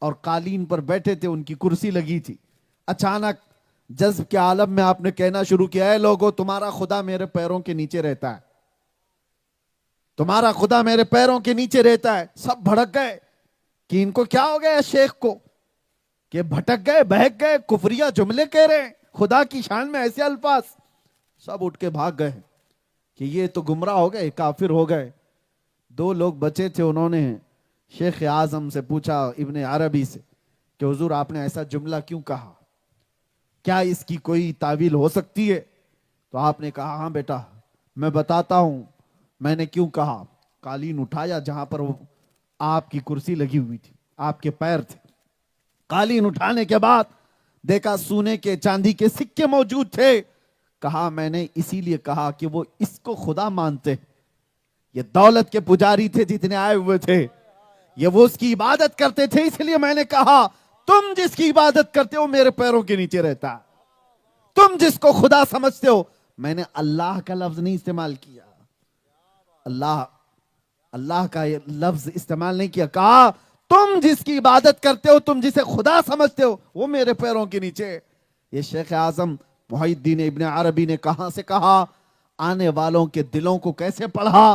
[SPEAKER 1] اور قالین پر بیٹھے تھے، ان کی کرسی لگی تھی. اچانک جذب کے عالم میں آپ نے کہنا شروع کیا، اے لوگوں، تمہارا خدا میرے پیروں کے نیچے رہتا ہے، تمہارا خدا میرے پیروں کے نیچے رہتا ہے. سب بھڑک گئے کہ ان کو کیا ہو گیا شیخ کو کہ بھٹک گئے، بہک گئے، کفریہ جملے کہہ رہے ہیں، خدا کی شان میں ایسے الفاظ، سب اٹھ کے بھاگ گئے کہ یہ تو گمراہ ہو گئے، کافر ہو گئے۔ 2 لوگ بچے تھے، انہوں نے شیخ اعظم سے پوچھا، ابن عربی سے، کہ حضور آپ نے ایسا جملہ کیوں کہا، کیا اس کی کوئی تعویل ہو سکتی ہے؟ تو آپ نے کہا ہاں بیٹا میں بتاتا ہوں میں نے کیوں کہا۔ قالین اٹھایا جہاں پر وہ آپ کی کرسی لگی ہوئی تھی، آپ کے پیر تھے، قالین اٹھانے کے بعد دیکھا سونے کے چاندی کے سکے موجود تھے۔ کہا میں نے اسی لیے کہا کہ وہ اس کو خدا مانتے ہیں، یہ دولت کے پجاری تھے جتنے آئے ہوئے تھے، یہ وہ اس کی عبادت کرتے تھے، اس لیے میں نے کہا تم جس کی عبادت کرتے ہو میرے پیروں کے نیچے رہتا ہے، تم جس کو خدا سمجھتے ہو، میں نے اللہ کا لفظ نہیں استعمال کیا، اللہ کا لفظ استعمال نہیں کیا، کہا تم جس کی عبادت کرتے ہو، تم جسے خدا سمجھتے ہو، وہ میرے پیروں کے نیچے۔ یہ شیخ اعظم محی الدین ابن عربی نے کہاں سے کہا، آنے والوں کے دلوں کو کیسے پڑھا،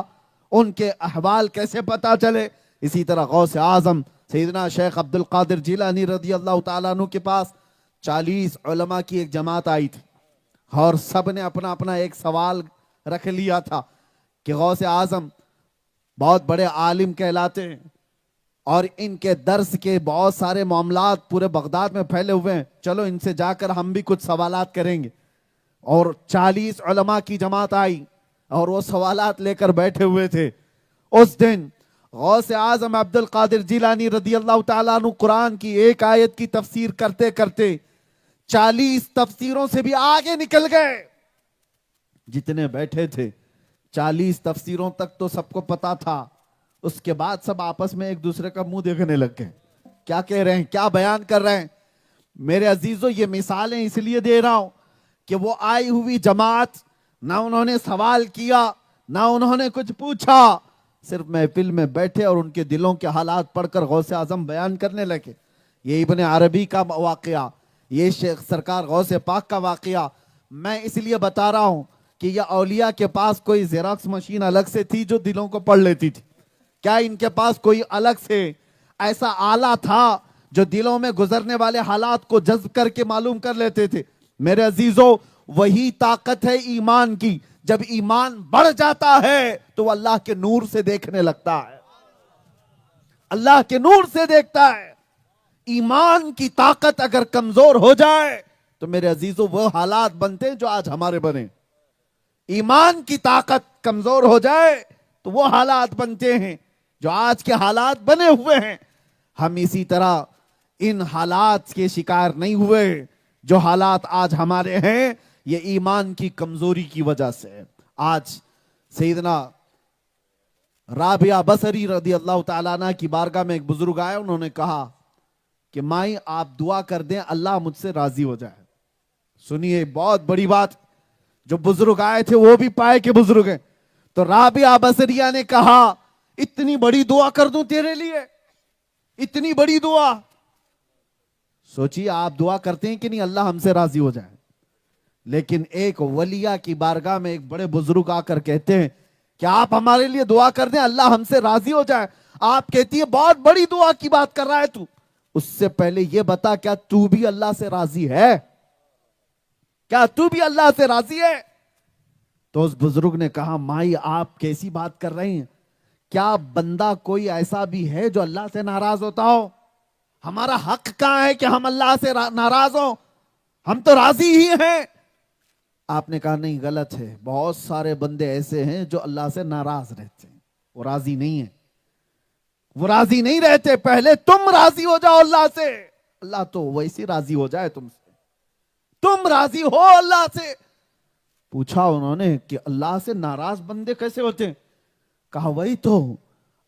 [SPEAKER 1] ان کے احوال کیسے پتا چلے۔ اسی طرح غوث اعظم سیدنا شیخ عبد القادر جیلانی رضی اللہ تعالیٰ عنہ کے پاس 40 علماء کی ایک جماعت آئی تھی، اور سب نے اپنا اپنا ایک سوال رکھ لیا تھا کہ غوث اعظم بہت بڑے عالم کہلاتے ہیں، اور ان کے درس کے بہت سارے معاملات پورے بغداد میں پھیلے ہوئے ہیں، چلو ان سے جا کر ہم بھی کچھ سوالات کریں گے۔ اور 40 علماء کی جماعت آئی اور وہ سوالات لے کر بیٹھے ہوئے تھے۔ اس دن غوث اعظم عبد القادر جیلانی رضی اللہ تعالیٰ عنہ قرآن کی ایک آیت کی تفسیر کرتے کرتے 40 تفسیروں سے بھی آگے نکل گئے۔ جتنے بیٹھے تھے 40 تفسیروں تک تو سب کو پتا تھا، اس کے بعد سب آپس میں ایک دوسرے کا منہ دیکھنے لگ گئے، کیا کہہ رہے ہیں، کیا بیان کر رہے ہیں۔ میرے عزیزو یہ مثالیں اس لیے دے رہا ہوں کہ وہ آئی ہوئی جماعت نہ انہوں نے سوال کیا نہ انہوں نے کچھ پوچھا، صرف محفل میں بیٹھے اور ان کے دلوں کے حالات پڑھ کر غوث اعظم بیان کرنے لگے۔ یہ ابن عربی کا واقعہ، یہ شیخ سرکار غوث پاک کا واقعہ میں اس لیے بتا رہا ہوں کہ یہ اولیاء کے پاس کوئی زیراکس مشین الگ سے تھی جو دلوں کو پڑھ لیتی تھی؟ کیا ان کے پاس کوئی الگ سے ایسا آلہ تھا جو دلوں میں گزرنے والے حالات کو جذب کر کے معلوم کر لیتے تھے؟ میرے عزیزو وہی طاقت ہے ایمان کی، جب ایمان بڑھ جاتا ہے تو وہ اللہ کے نور سے دیکھنے لگتا ہے، اللہ کے نور سے دیکھتا ہے۔ ایمان کی طاقت اگر کمزور ہو جائے تو میرے عزیزو وہ حالات بنتے ہیں جو آج ہمارے بنے۔ ایمان کی طاقت کمزور ہو جائے تو وہ حالات بنتے ہیں جو آج کے حالات بنے ہوئے ہیں۔ ہم اسی طرح ان حالات کے شکار نہیں ہوئے جو حالات آج ہمارے ہیں، یہ ایمان کی کمزوری کی وجہ سے۔ آج سیدنا رابعہ بصری رضی اللہ تعالیٰ عنہ کی بارگاہ میں ایک بزرگ آئے، انہوں نے کہا کہ مائی آپ دعا کر دیں اللہ مجھ سے راضی ہو جائے۔ سنیے بہت بڑی بات، جو بزرگ آئے تھے وہ بھی پائے کے بزرگ ہیں۔ تو رابعہ بصریہ نے کہا اتنی بڑی دعا کر دوں تیرے لیے، اتنی بڑی دعا؟ سوچیے آپ دعا کرتے ہیں کہ نہیں اللہ ہم سے راضی ہو جائے، لیکن ایک ولیہ کی بارگاہ میں ایک بڑے بزرگ آ کر کہتے ہیں کہ آپ ہمارے لیے دعا کر دیں اللہ ہم سے راضی ہو جائے۔ آپ کہتی ہے بہت بڑی دعا کی بات کر رہا ہے تو، اس سے پہلے یہ بتا کیا تو بھی اللہ سے راضی ہے؟ کیا تو بھی اللہ سے راضی ہے؟ تو اس بزرگ نے کہا مائی آپ کیسی بات کر رہے ہیں، کیا بندہ کوئی ایسا بھی ہے جو اللہ سے ناراض ہوتا ہو؟ ہمارا حق کہاں ہے کہ ہم اللہ سے ناراض ہوں؟ ہم تو راضی ہی ہیں۔ آپ نے کہا نہیں غلط ہے، بہت سارے بندے ایسے ہیں جو اللہ سے ناراض رہتے ہیں، وہ راضی نہیں ہیں، وہ راضی نہیں رہتے۔ پہلے تم راضی ہو جاؤ اللہ سے، اللہ تو ویسی راضی ہو جائے تم سے، تم راضی ہو اللہ سے۔ پوچھا انہوں نے کہ اللہ سے ناراض بندے کیسے ہوتے ہیں؟ کہا وہی تو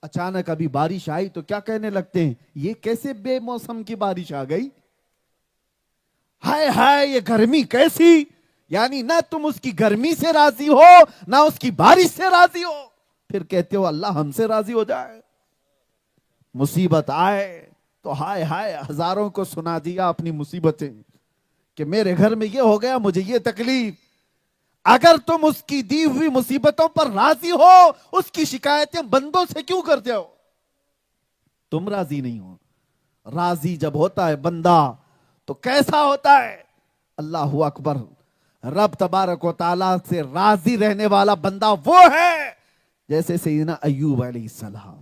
[SPEAKER 1] اچانک ابھی بارش آئی تو کیا کہنے لگتے ہیں، یہ کیسے بے موسم کی بارش آ گئی، ہائے ہائے یہ گرمی کیسی، یعنی نہ تم اس کی گرمی سے راضی ہو نہ اس کی بارش سے راضی ہو، پھر کہتے ہو اللہ ہم سے راضی ہو جائے۔ مصیبت آئے تو ہائے ہائے ہزاروں کو سنا دیا اپنی مصیبتیں کہ میرے گھر میں یہ ہو گیا، مجھے یہ تکلیف۔ اگر تم اس کی دی ہوئی مصیبتوں پر راضی ہو، اس کی شکایتیں بندوں سے کیوں کرتے ہو؟ تم راضی نہیں ہو۔ راضی جب ہوتا ہے بندہ تو کیسا ہوتا ہے؟ اللہ اکبر، رب تبارک و تعالیٰ سے راضی رہنے والا بندہ وہ ہے جیسے سیدنا ایوب علیہ السلام.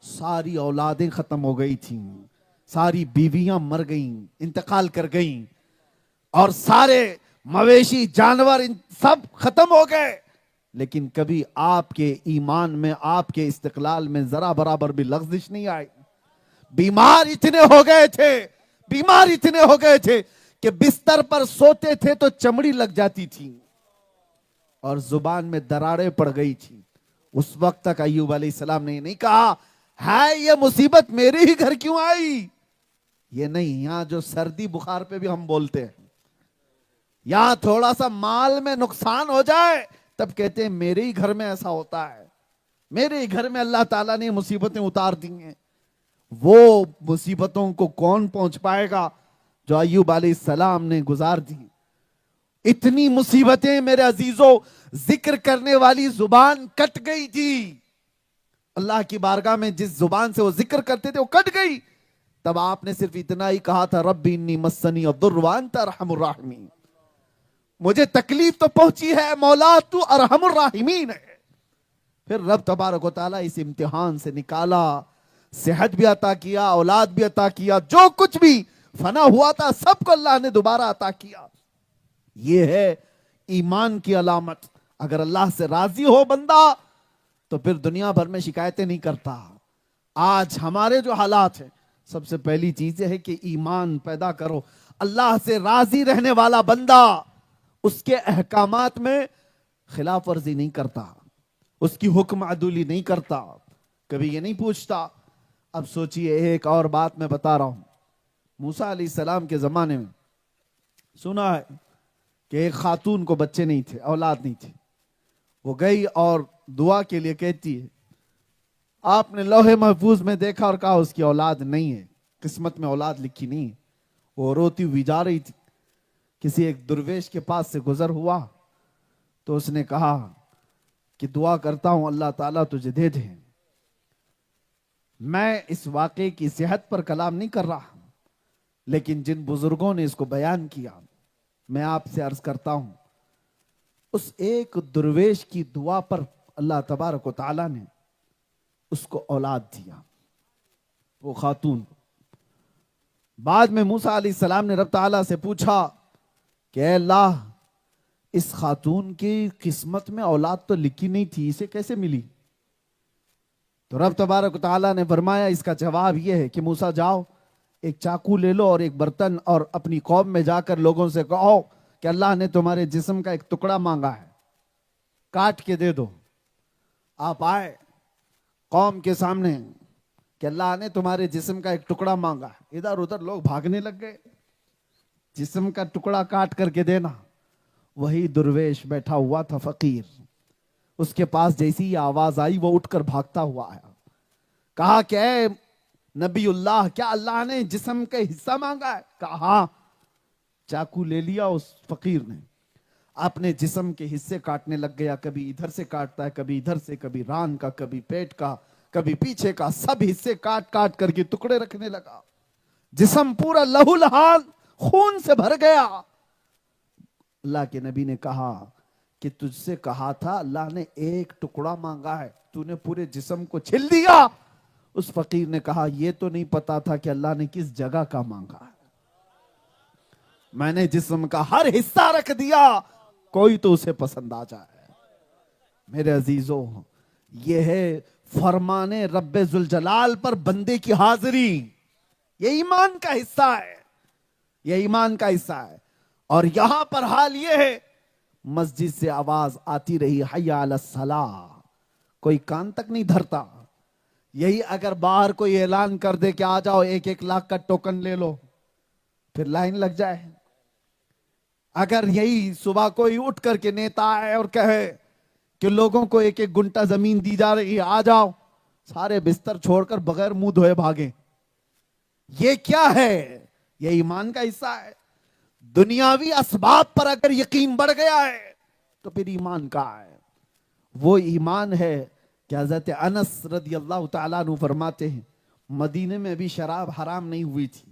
[SPEAKER 1] ساری اولادیں ختم ہو گئی تھیں، ساری بیویاں مر گئیں، انتقال کر گئیں، اور سارے مویشی جانور سب ختم ہو گئے، لیکن کبھی آپ کے ایمان میں، آپ کے استقلال میں ذرا برابر بھی لغزش نہیں آئی. بیمار اتنے ہو گئے تھے، بیمار اتنے ہو گئے تھے کہ بستر پر سوتے تھے تو چمڑی لگ جاتی تھی اور زبان میں دراڑیں پڑ گئی تھی. اس وقت تک ایوب علیہ السلام نے یہ نہیں کہا ہے یہ مصیبت میرے ہی گھر کیوں آئی. یہ نہیں، یہاں جو سردی بخار پہ بھی ہم بولتے ہیں، یہاں تھوڑا سا مال میں نقصان ہو جائے تب کہتے ہیں میرے ہی گھر میں ایسا ہوتا ہے، میرے ہی گھر میں اللہ تعالیٰ نے مصیبتیں اتار دی ہیں. وہ مصیبتوں کو کون پہنچ پائے گا جو ایوب علیہ السلام نے گزار دی. اتنی مصیبتیں میرے عزیزوں، ذکر کرنے والی زبان کٹ گئی تھی. اللہ کی بارگاہ میں جس زبان سے وہ ذکر کرتے تھے وہ کٹ گئی. تب آپ نے صرف اتنا ہی کہا تھا ربی انی مسنی الضر وانت ارحم الراحمین، مجھے تکلیف تو پہنچی ہے مولا، تو ارحم الراحمین ہے. پھر رب تبارک و تعالیٰ اس امتحان سے نکالا، صحت بھی عطا کیا، اولاد بھی عطا کیا، جو کچھ بھی فنا ہوا تھا سب کو اللہ نے دوبارہ عطا کیا. یہ ہے ایمان کی علامت. اگر اللہ سے راضی ہو بندہ تو پھر دنیا بھر میں شکایتیں نہیں کرتا. آج ہمارے جو حالات ہیں، سب سے پہلی چیز یہ ہے کہ ایمان پیدا کرو. اللہ سے راضی رہنے والا بندہ اس کے احکامات میں خلاف ورزی نہیں کرتا، اس کی حکم عدولی نہیں کرتا، کبھی یہ نہیں پوچھتا. اب سوچئے، ایک اور بات میں بتا رہا ہوں. موسیٰ علیہ السلام کے زمانے میں سنا ہے کہ ایک خاتون کو بچے نہیں تھے، اولاد نہیں تھی. وہ گئی اور دعا کے لیے کہتی ہے. آپ نے لوح محفوظ میں دیکھا اور کہا اس کی اولاد نہیں ہے، قسمت میں اولاد لکھی نہیں ہے. وہ روتی ہوئی جا رہی تھی، کسی ایک درویش کے پاس سے گزر ہوا تو اس نے کہا کہ دعا کرتا ہوں اللہ تعالیٰ تجھے دے دے. میں اس واقعے کی صحت پر کلام نہیں کر رہا، لیکن جن بزرگوں نے اس کو بیان کیا میں آپ سے عرض کرتا ہوں، اس ایک درویش کی دعا پر اللہ تبارک و تعالیٰ نے اس کو اولاد دیا، وہ خاتون. بعد میں موسیٰ علیہ السلام نے رب تعالیٰ سے پوچھا کہ اے اللہ، اس خاتون کی قسمت میں اولاد تو لکھی نہیں تھی، اسے کیسے ملی؟ تو رب تبارک و تعالیٰ نے فرمایا اس کا جواب یہ ہے کہ موسیٰ جاؤ، ایک چاقو لے لو اور ایک برتن، اور اپنی قوم میں جا کر لوگوں سے کہو کہ اللہ نے تمہارے جسم کا ایک ٹکڑا مانگا ہے، کاٹ کے دے دو. آپ آئے قوم کے سامنے کہ اللہ نے تمہارے جسم کا ایک ٹکڑا مانگا ہے. ادھر ادھر لوگ بھاگنے لگ گئے، جسم کا ٹکڑا کاٹ کر کے دینا. وہی درویش بیٹھا ہوا تھا فقیر، اس کے پاس جیسی یہ آواز آئی وہ اٹھ کر بھاگتا ہوا آیا. کہا کہ اے نبی اللہ، کیا اللہ نے جسم کا حصہ مانگا ہے؟ کہا ہاں. چاقو لے لیا اس فقیر نے، اپنے جسم کے حصے کاٹنے لگ گیا. کبھی ادھر سے کاٹتا ہے، کبھی ادھر سے، کبھی ران کا، کبھی پیٹ کا، کبھی پیچھے کا، سب حصے کاٹ کاٹ کر کے ٹکڑے رکھنے لگا. جسم پورا لہو لہان خون سے بھر گیا. اللہ کے نبی نے کہا کہ تجھ سے کہا تھا اللہ نے ایک ٹکڑا مانگا ہے، تو نے پورے جسم کو چھل دیا. اس فقیر نے کہا یہ تو نہیں پتا تھا کہ اللہ نے کس جگہ کا مانگا ہے، میں نے جسم کا ہر حصہ رکھ دیا، کوئی تو اسے پسند آ جائے. میرے عزیزوں، یہ ہے فرمان رب ذوالجلال پر بندے کی حاضری. یہ ایمان کا حصہ ہے، یہ ایمان کا حصہ ہے. اور یہاں پر حال یہ ہے، مسجد سے آواز آتی رہی حی علی الصلاۃ، کوئی کان تک نہیں دھرتا. یہی اگر باہر کوئی اعلان کر دے کہ آ جاؤ 1-1 لاکھ کا ٹوکن لے لو، پھر لائن لگ جائے. اگر یہی صبح کوئی اٹھ کر کے نیتا آئے اور کہے کہ لوگوں کو 1-1 گنٹا زمین دی جا رہی ہے، آ جاؤ، سارے بستر چھوڑ کر بغیر منہ دھوئے بھاگیں. یہ کیا ہے؟ یہ ایمان کا حصہ ہے. دنیاوی اسباب پر اگر یقین بڑھ گیا ہے تو پھر ایمان کہاں ہے؟ وہ ایمان ہے کہ حضرت انس رضی اللہ تعالیٰ عنہ فرماتے ہیں مدینے میں ابھی شراب حرام نہیں ہوئی تھی.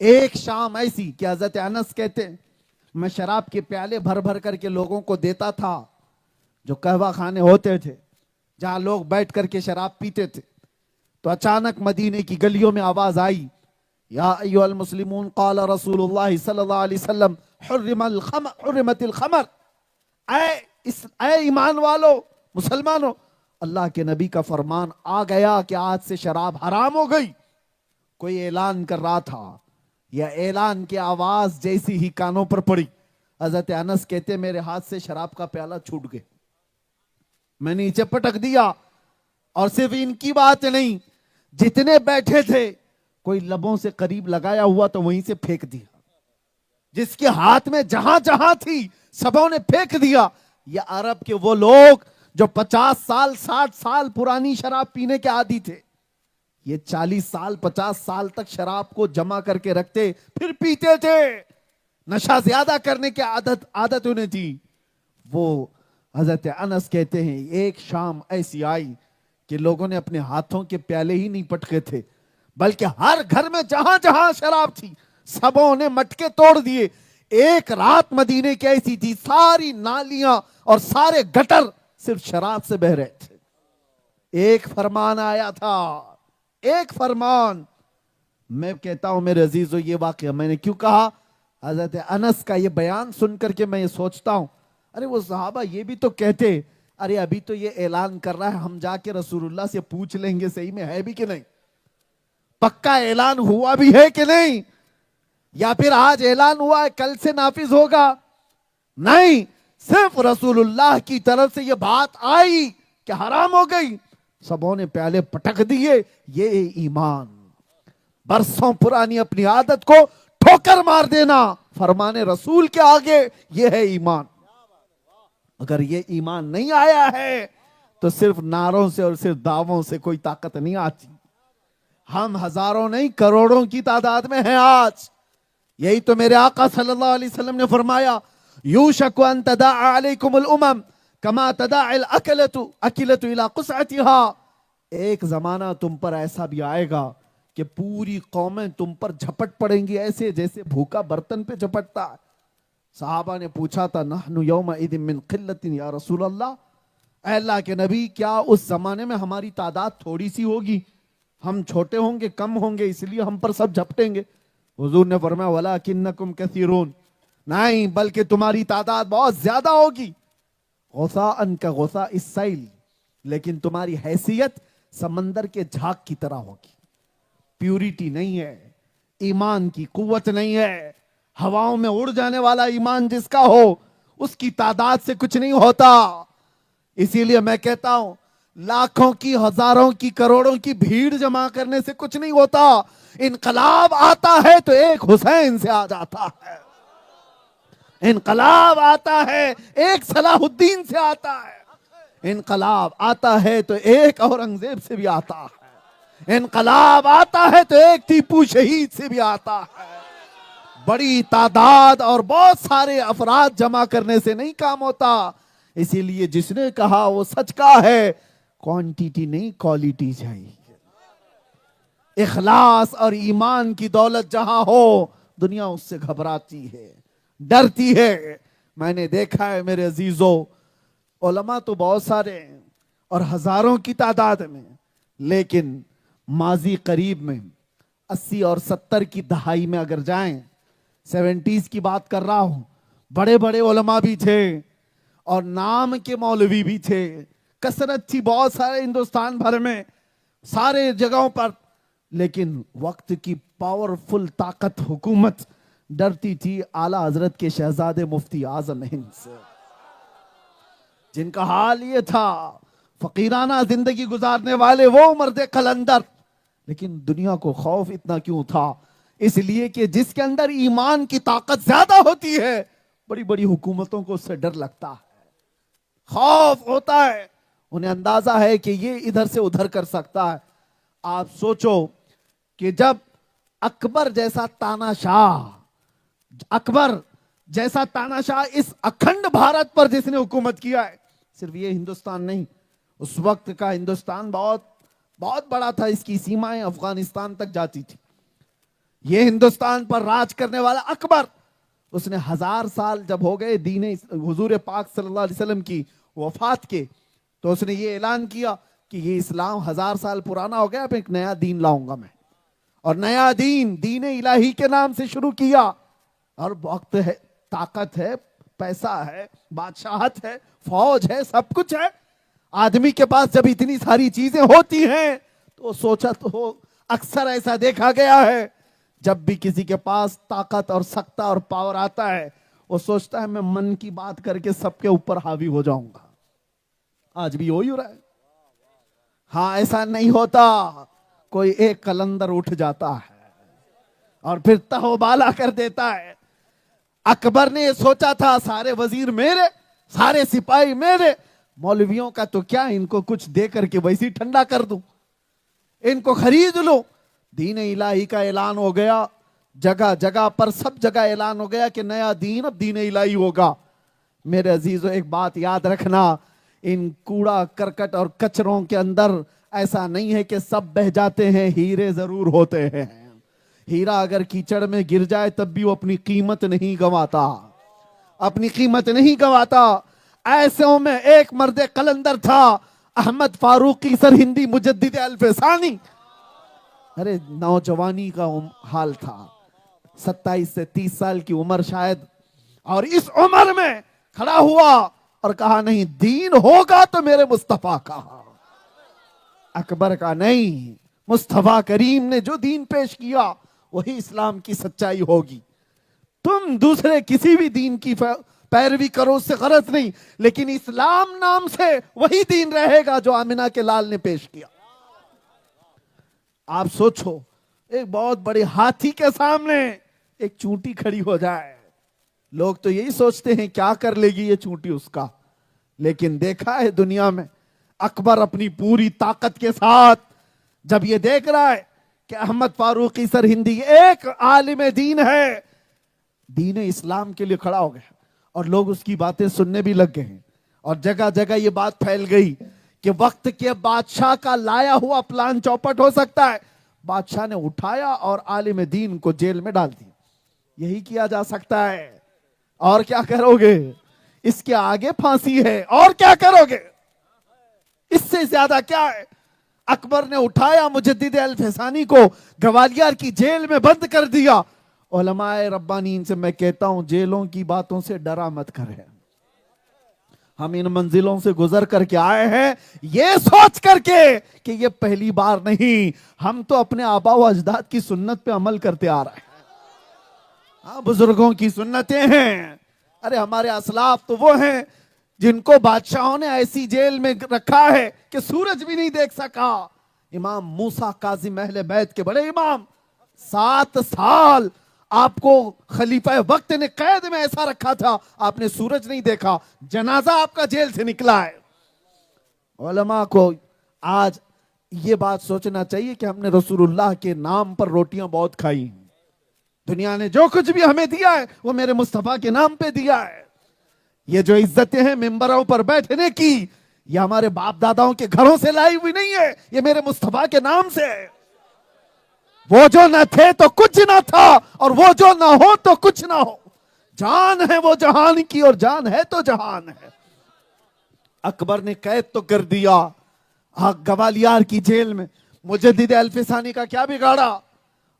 [SPEAKER 1] ایک شام ایسی کہ حضرت انس کہتے ہیں میں شراب کے پیالے بھر بھر کر کے لوگوں کو دیتا تھا. جو قہوہ خانے ہوتے تھے جہاں لوگ بیٹھ کر کے شراب پیتے تھے, تو اچانک مدینے کی گلیوں میں آواز آئی, یا ایھا المسلمون قال رسول اللہ صلی اللہ علیہ وسلم حرمت الخمر. اے ایمان والو, مسلمانوں, اللہ کے نبی کا فرمان آ گیا کہ آج سے شراب حرام ہو گئی. کوئی اعلان کر رہا تھا, یا اعلان کی آواز جیسی ہی کانوں پر پڑی, حضرت انس کہتے میرے ہاتھ سے شراب کا پیالہ چھوٹ گیا, میں نیچے پٹک دیا. اور صرف ان کی بات نہیں, جتنے بیٹھے تھے کوئی لبوں سے قریب لگایا ہوا تو وہیں سے پھینک دیا. جس کے ہاتھ میں جہاں جہاں تھی سبوں نے پھینک دیا. یہ عرب کے وہ لوگ جو 50 سال 60 سال پرانی شراب پینے کے عادی تھے, یہ 40 سال 50 سال تک شراب کو جمع کر کے رکھتے پھر پیتے تھے. نشہ زیادہ کرنے کی عادت انہیں تھی. وہ حضرت انس کہتے ہیں ایک شام ایسی آئی کہ لوگوں نے اپنے ہاتھوں کے پیالے ہی نہیں پٹکے تھے, بلکہ ہر گھر میں جہاں جہاں شراب تھی سبوں نے مٹکے توڑ دیے. ایک رات مدینے کی ایسی تھی, ساری نالیاں اور سارے گٹر صرف شراب سے بہ رہے تھے. ایک فرمان آیا تھا, ایک فرمان. میں کہتا ہوں میرے عزیزو, یہ واقعہ میں نے کیوں کہا, حضرت انس کا یہ بیان سن کر کے میں یہ سوچتا ہوں, ارے وہ صحابہ یہ بھی تو کہتے, ارے ابھی تو یہ اعلان کر رہا ہے, ہم جا کے رسول اللہ سے پوچھ لیں گے صحیح میں ہے بھی کہ نہیں, پکا اعلان ہوا بھی ہے کہ نہیں, یا پھر آج اعلان ہوا ہے کل سے نافذ ہوگا. نہیں, صرف رسول اللہ کی طرف سے یہ بات آئی کہ حرام ہو گئی, سبوں نے پیالے پٹک دیے. یہ ایمان, برسوں پرانی اپنی عادت کو ٹھوکر مار دینا فرمان رسول کے آگے, یہ ہے ایمان. اگر یہ ایمان نہیں آیا ہے تو صرف نعروں سے اور صرف دعووں سے کوئی طاقت نہیں آتی. ہم ہزاروں نہیں کروڑوں کی تعداد میں ہیں آج. یہی تو میرے آقا صلی اللہ علیہ وسلم نے فرمایا, یوشک ان تداعی علیکم الامم کما تداعی الاکلۃ الی قصعتها. ایک زمانہ تم پر ایسا بھی آئے گا کہ پوری قومیں تم پر جھپٹ پڑیں گی ایسے جیسے بھوکا برتن پہ جھپٹتا ہے. صحابہ نے پوچھا تھا, نحن یومئذ من قلۃ یا رسول اللہ, اے اللہ کے نبی کیا اس زمانے میں ہماری تعداد تھوڑی سی ہوگی, ہم چھوٹے ہوں گے, کم ہوں گے, اس لیے ہم پر سب جھپٹیں گے؟ حضور نے فرمایا ولکنکم کثیرون, نہیں بلکہ تمہاری تعداد بہت زیادہ ہوگی. غثاء کا غثاء السیل, لیکن تمہاری حیثیت سمندر کے جھاگ کی طرح ہوگی. پیوریٹی نہیں ہے, ایمان کی قوت نہیں ہے. ہواؤں میں اڑ جانے والا ایمان جس کا ہو اس کی تعداد سے کچھ نہیں ہوتا. اسی لیے میں کہتا ہوں لاکھوں کی, ہزاروں کی, کروڑوں کی بھیڑ جمع کرنے سے کچھ نہیں ہوتا. انقلاب آتا ہے تو ایک حسین سے آ جاتا ہے, انقلاب آتا ہے ایک صلاح الدین سے آتا ہے, انقلاب آتا ہے تو ایک اورنگزیب سے بھی آتا ہے, انقلاب آتا ہے تو ایک ٹیپو شہید سے بھی آتا ہے. بڑی تعداد اور بہت سارے افراد جمع کرنے سے نہیں کام ہوتا. اسی لیے جس نے کہا وہ سچ کا ہے, کوانٹیٹی نہیں کوالٹی چاہیے. اخلاص اور ایمان کی دولت جہاں ہو دنیا اس سے گھبراتی ہے, ڈرتی ہے. میں نے دیکھا ہے میرے عزیزو, علماء تو بہت سارے ہیں اور ہزاروں کی تعداد میں, لیکن ماضی قریب میں 80 اور 70 کی دہائی میں اگر جائیں, 70s کی بات کر رہا ہوں, بڑے بڑے علماء بھی تھے اور نام کے مولوی بھی تھے, کثرت تھی بہت سارے ہندوستان بھر میں سارے جگہوں پر. لیکن وقت کی پاورفل طاقت حکومت ڈرتی تھی اعلیٰ حضرت کے شہزادے مفتی اعظم ہند سے, جن کا حال یہ تھا فقیرانہ زندگی گزارنے والے وہ مرد قلندر. لیکن دنیا کو خوف اتنا کیوں تھا؟ اس لیے کہ جس کے اندر ایمان کی طاقت زیادہ ہوتی ہے بڑی بڑی حکومتوں کو اس سے ڈر لگتا ہے, خوف ہوتا ہے. انہیں اندازہ ہے کہ یہ ادھر سے ادھر کر سکتا ہے. آپ سوچو کہ جب اکبر جیسا تاناشاہ اس اکھنڈ بھارت پر جس نے حکومت کیا ہے, صرف یہ ہندوستان نہیں, اس وقت کا ہندوستان بہت بہت بڑا تھا، اس کی سیمائیں افغانستان تک جاتی تھی. یہ ہندوستان پر راج کرنے والا اکبر، اس نے 1000 سال جب ہو گئے دین حضور پاک صلی اللہ علیہ وسلم کی وفات کے، تو اس نے یہ اعلان کیا کہ یہ اسلام 1000 سال پرانا ہو گیا، اب ایک نیا دین لاؤں گا میں. اور نیا دین دین الہی کے نام سے شروع کیا. اور وقت ہے، طاقت ہے، پیسہ ہے، بادشاہت ہے، فوج ہے، سب کچھ ہے. آدمی کے پاس جب اتنی ساری چیزیں ہوتی ہیں تو سوچا تو اکثر ایسا دیکھا گیا ہے، جب بھی کسی کے پاس طاقت اور سکتہ اور پاور آتا ہے وہ سوچتا ہے میں من کی بات کر کے سب کے اوپر حاوی ہو جاؤں گا. آج بھی وہی ہو رہا ہے. ہاں ایسا نہیں ہوتا، کوئی ایک قلندر اٹھ جاتا ہے اور پھر تہو بالا کر دیتا ہے. اکبر نے یہ سوچا تھا سارے وزیر میرے، سارے سپاہی میرے، مولویوں کا تو کیا، ان کو کچھ دے کر کے ویسے ٹھنڈا کر دوں، ان کو خرید لو. دین الہی کا اعلان ہو گیا، جگہ جگہ پر سب جگہ اعلان ہو گیا کہ نیا دین اب دین الہی ہوگا. میرے عزیزو ایک بات یاد رکھنا، ان کوڑا کرکٹ اور کچروں کے اندر ایسا نہیں ہے کہ سب بہ جاتے ہیں، ہیرے ضرور ہوتے ہیں. ہیرا اگر کیچڑ میں گر جائے تب بھی وہ اپنی قیمت نہیں گنواتا، اپنی قیمت نہیں گنواتا. ایسوں میں ایک مرد قلندر تھا، احمد فاروقی سرہندی مجدد الفسانی. ارے نوجوانی کا حال تھا، 27 سے 30 سال کی عمر شاید، اور اس عمر میں کھڑا ہوا اور کہا نہیں دین ہوگا تو میرے مصطفیٰ کا. اکبر کا نہیں، مصطفیٰ کریم نے جو دین پیش کیا وہی اسلام کی سچائی ہوگی. تم دوسرے کسی بھی دین کی پیروی کرو، اس سے غرض نہیں، لیکن اسلام نام سے وہی دین رہے گا جو آمنہ کے لال نے پیش کیا. آپ سوچو ایک بہت بڑے ہاتھی کے سامنے ایک چونٹی کھڑی ہو جائے، لوگ تو یہی سوچتے ہیں کیا کر لے گی یہ چونٹی اس کا. لیکن دیکھا ہے دنیا میں اکبر اپنی پوری طاقت کے ساتھ جب یہ دیکھ رہا ہے کہ احمد فاروقی سرہندی ایک عالم دین ہے، دین اسلام کے لیے کھڑا ہو گیا، اور لوگ اس کی باتیں سننے بھی لگ گئے ہیں. اور جگہ جگہ یہ بات پھیل گئی کہ وقت کے بادشاہ کا لایا ہوا پلان چوپٹ ہو سکتا ہے. بادشاہ نے اٹھایا اور عالم دین کو جیل میں ڈال دیا. یہی کیا جا سکتا ہے. اور کیا کرو گے؟ اس کے آگے پھانسی ہے، اور کیا کرو گے؟ اس سے زیادہ کیا ہے؟ اکبر نے اٹھایا مجدد الفسانی کو گوالیار کی جیل میں بند کر دیا. علماء ربانین سے میں کہتا ہوں جیلوں کی باتوں سے ڈرا مت کریں. ہم ان منزلوں سے گزر کر کے آئے ہیں یہ سوچ کر کے کہ یہ پہلی بار نہیں، ہم تو اپنے آبا و اجداد کی سنت پہ عمل کرتے آ رہے ہیں. ہاں بزرگوں کی سنتیں ہیں. ارے ہمارے اسلاف تو وہ ہیں جن کو بادشاہوں نے ایسی جیل میں رکھا ہے کہ سورج بھی نہیں دیکھ سکا. امام موسیٰ کاظم اہل بیت کے بڑے امام، 7 سال آپ کو خلیفہ وقت نے قید میں ایسا رکھا تھا آپ نے سورج نہیں دیکھا، جنازہ آپ کا جیل سے نکلا ہے. علماء کو آج یہ بات سوچنا چاہیے کہ ہم نے رسول اللہ کے نام پر روٹیاں بہت کھائی ہیں. دنیا نے جو کچھ بھی ہمیں دیا ہے وہ میرے مصطفیٰ کے نام پہ دیا ہے. یہ جو عزتیں ہیں ممبروں پر بیٹھنے کی، یہ ہمارے باپ داداؤں کے گھروں سے لائی ہوئی نہیں ہے، یہ میرے مصطفیٰ کے نام سے ہے. وہ جو نہ تھے تو کچھ نہ تھا، اور وہ جو نہ ہو تو کچھ نہ ہو. جان ہے وہ جہان کی، اور جان ہے تو جہان ہے. اکبر نے قید تو کر دیا گوالیار کی جیل میں. مجدد الفسانی کا کیا بگاڑا؟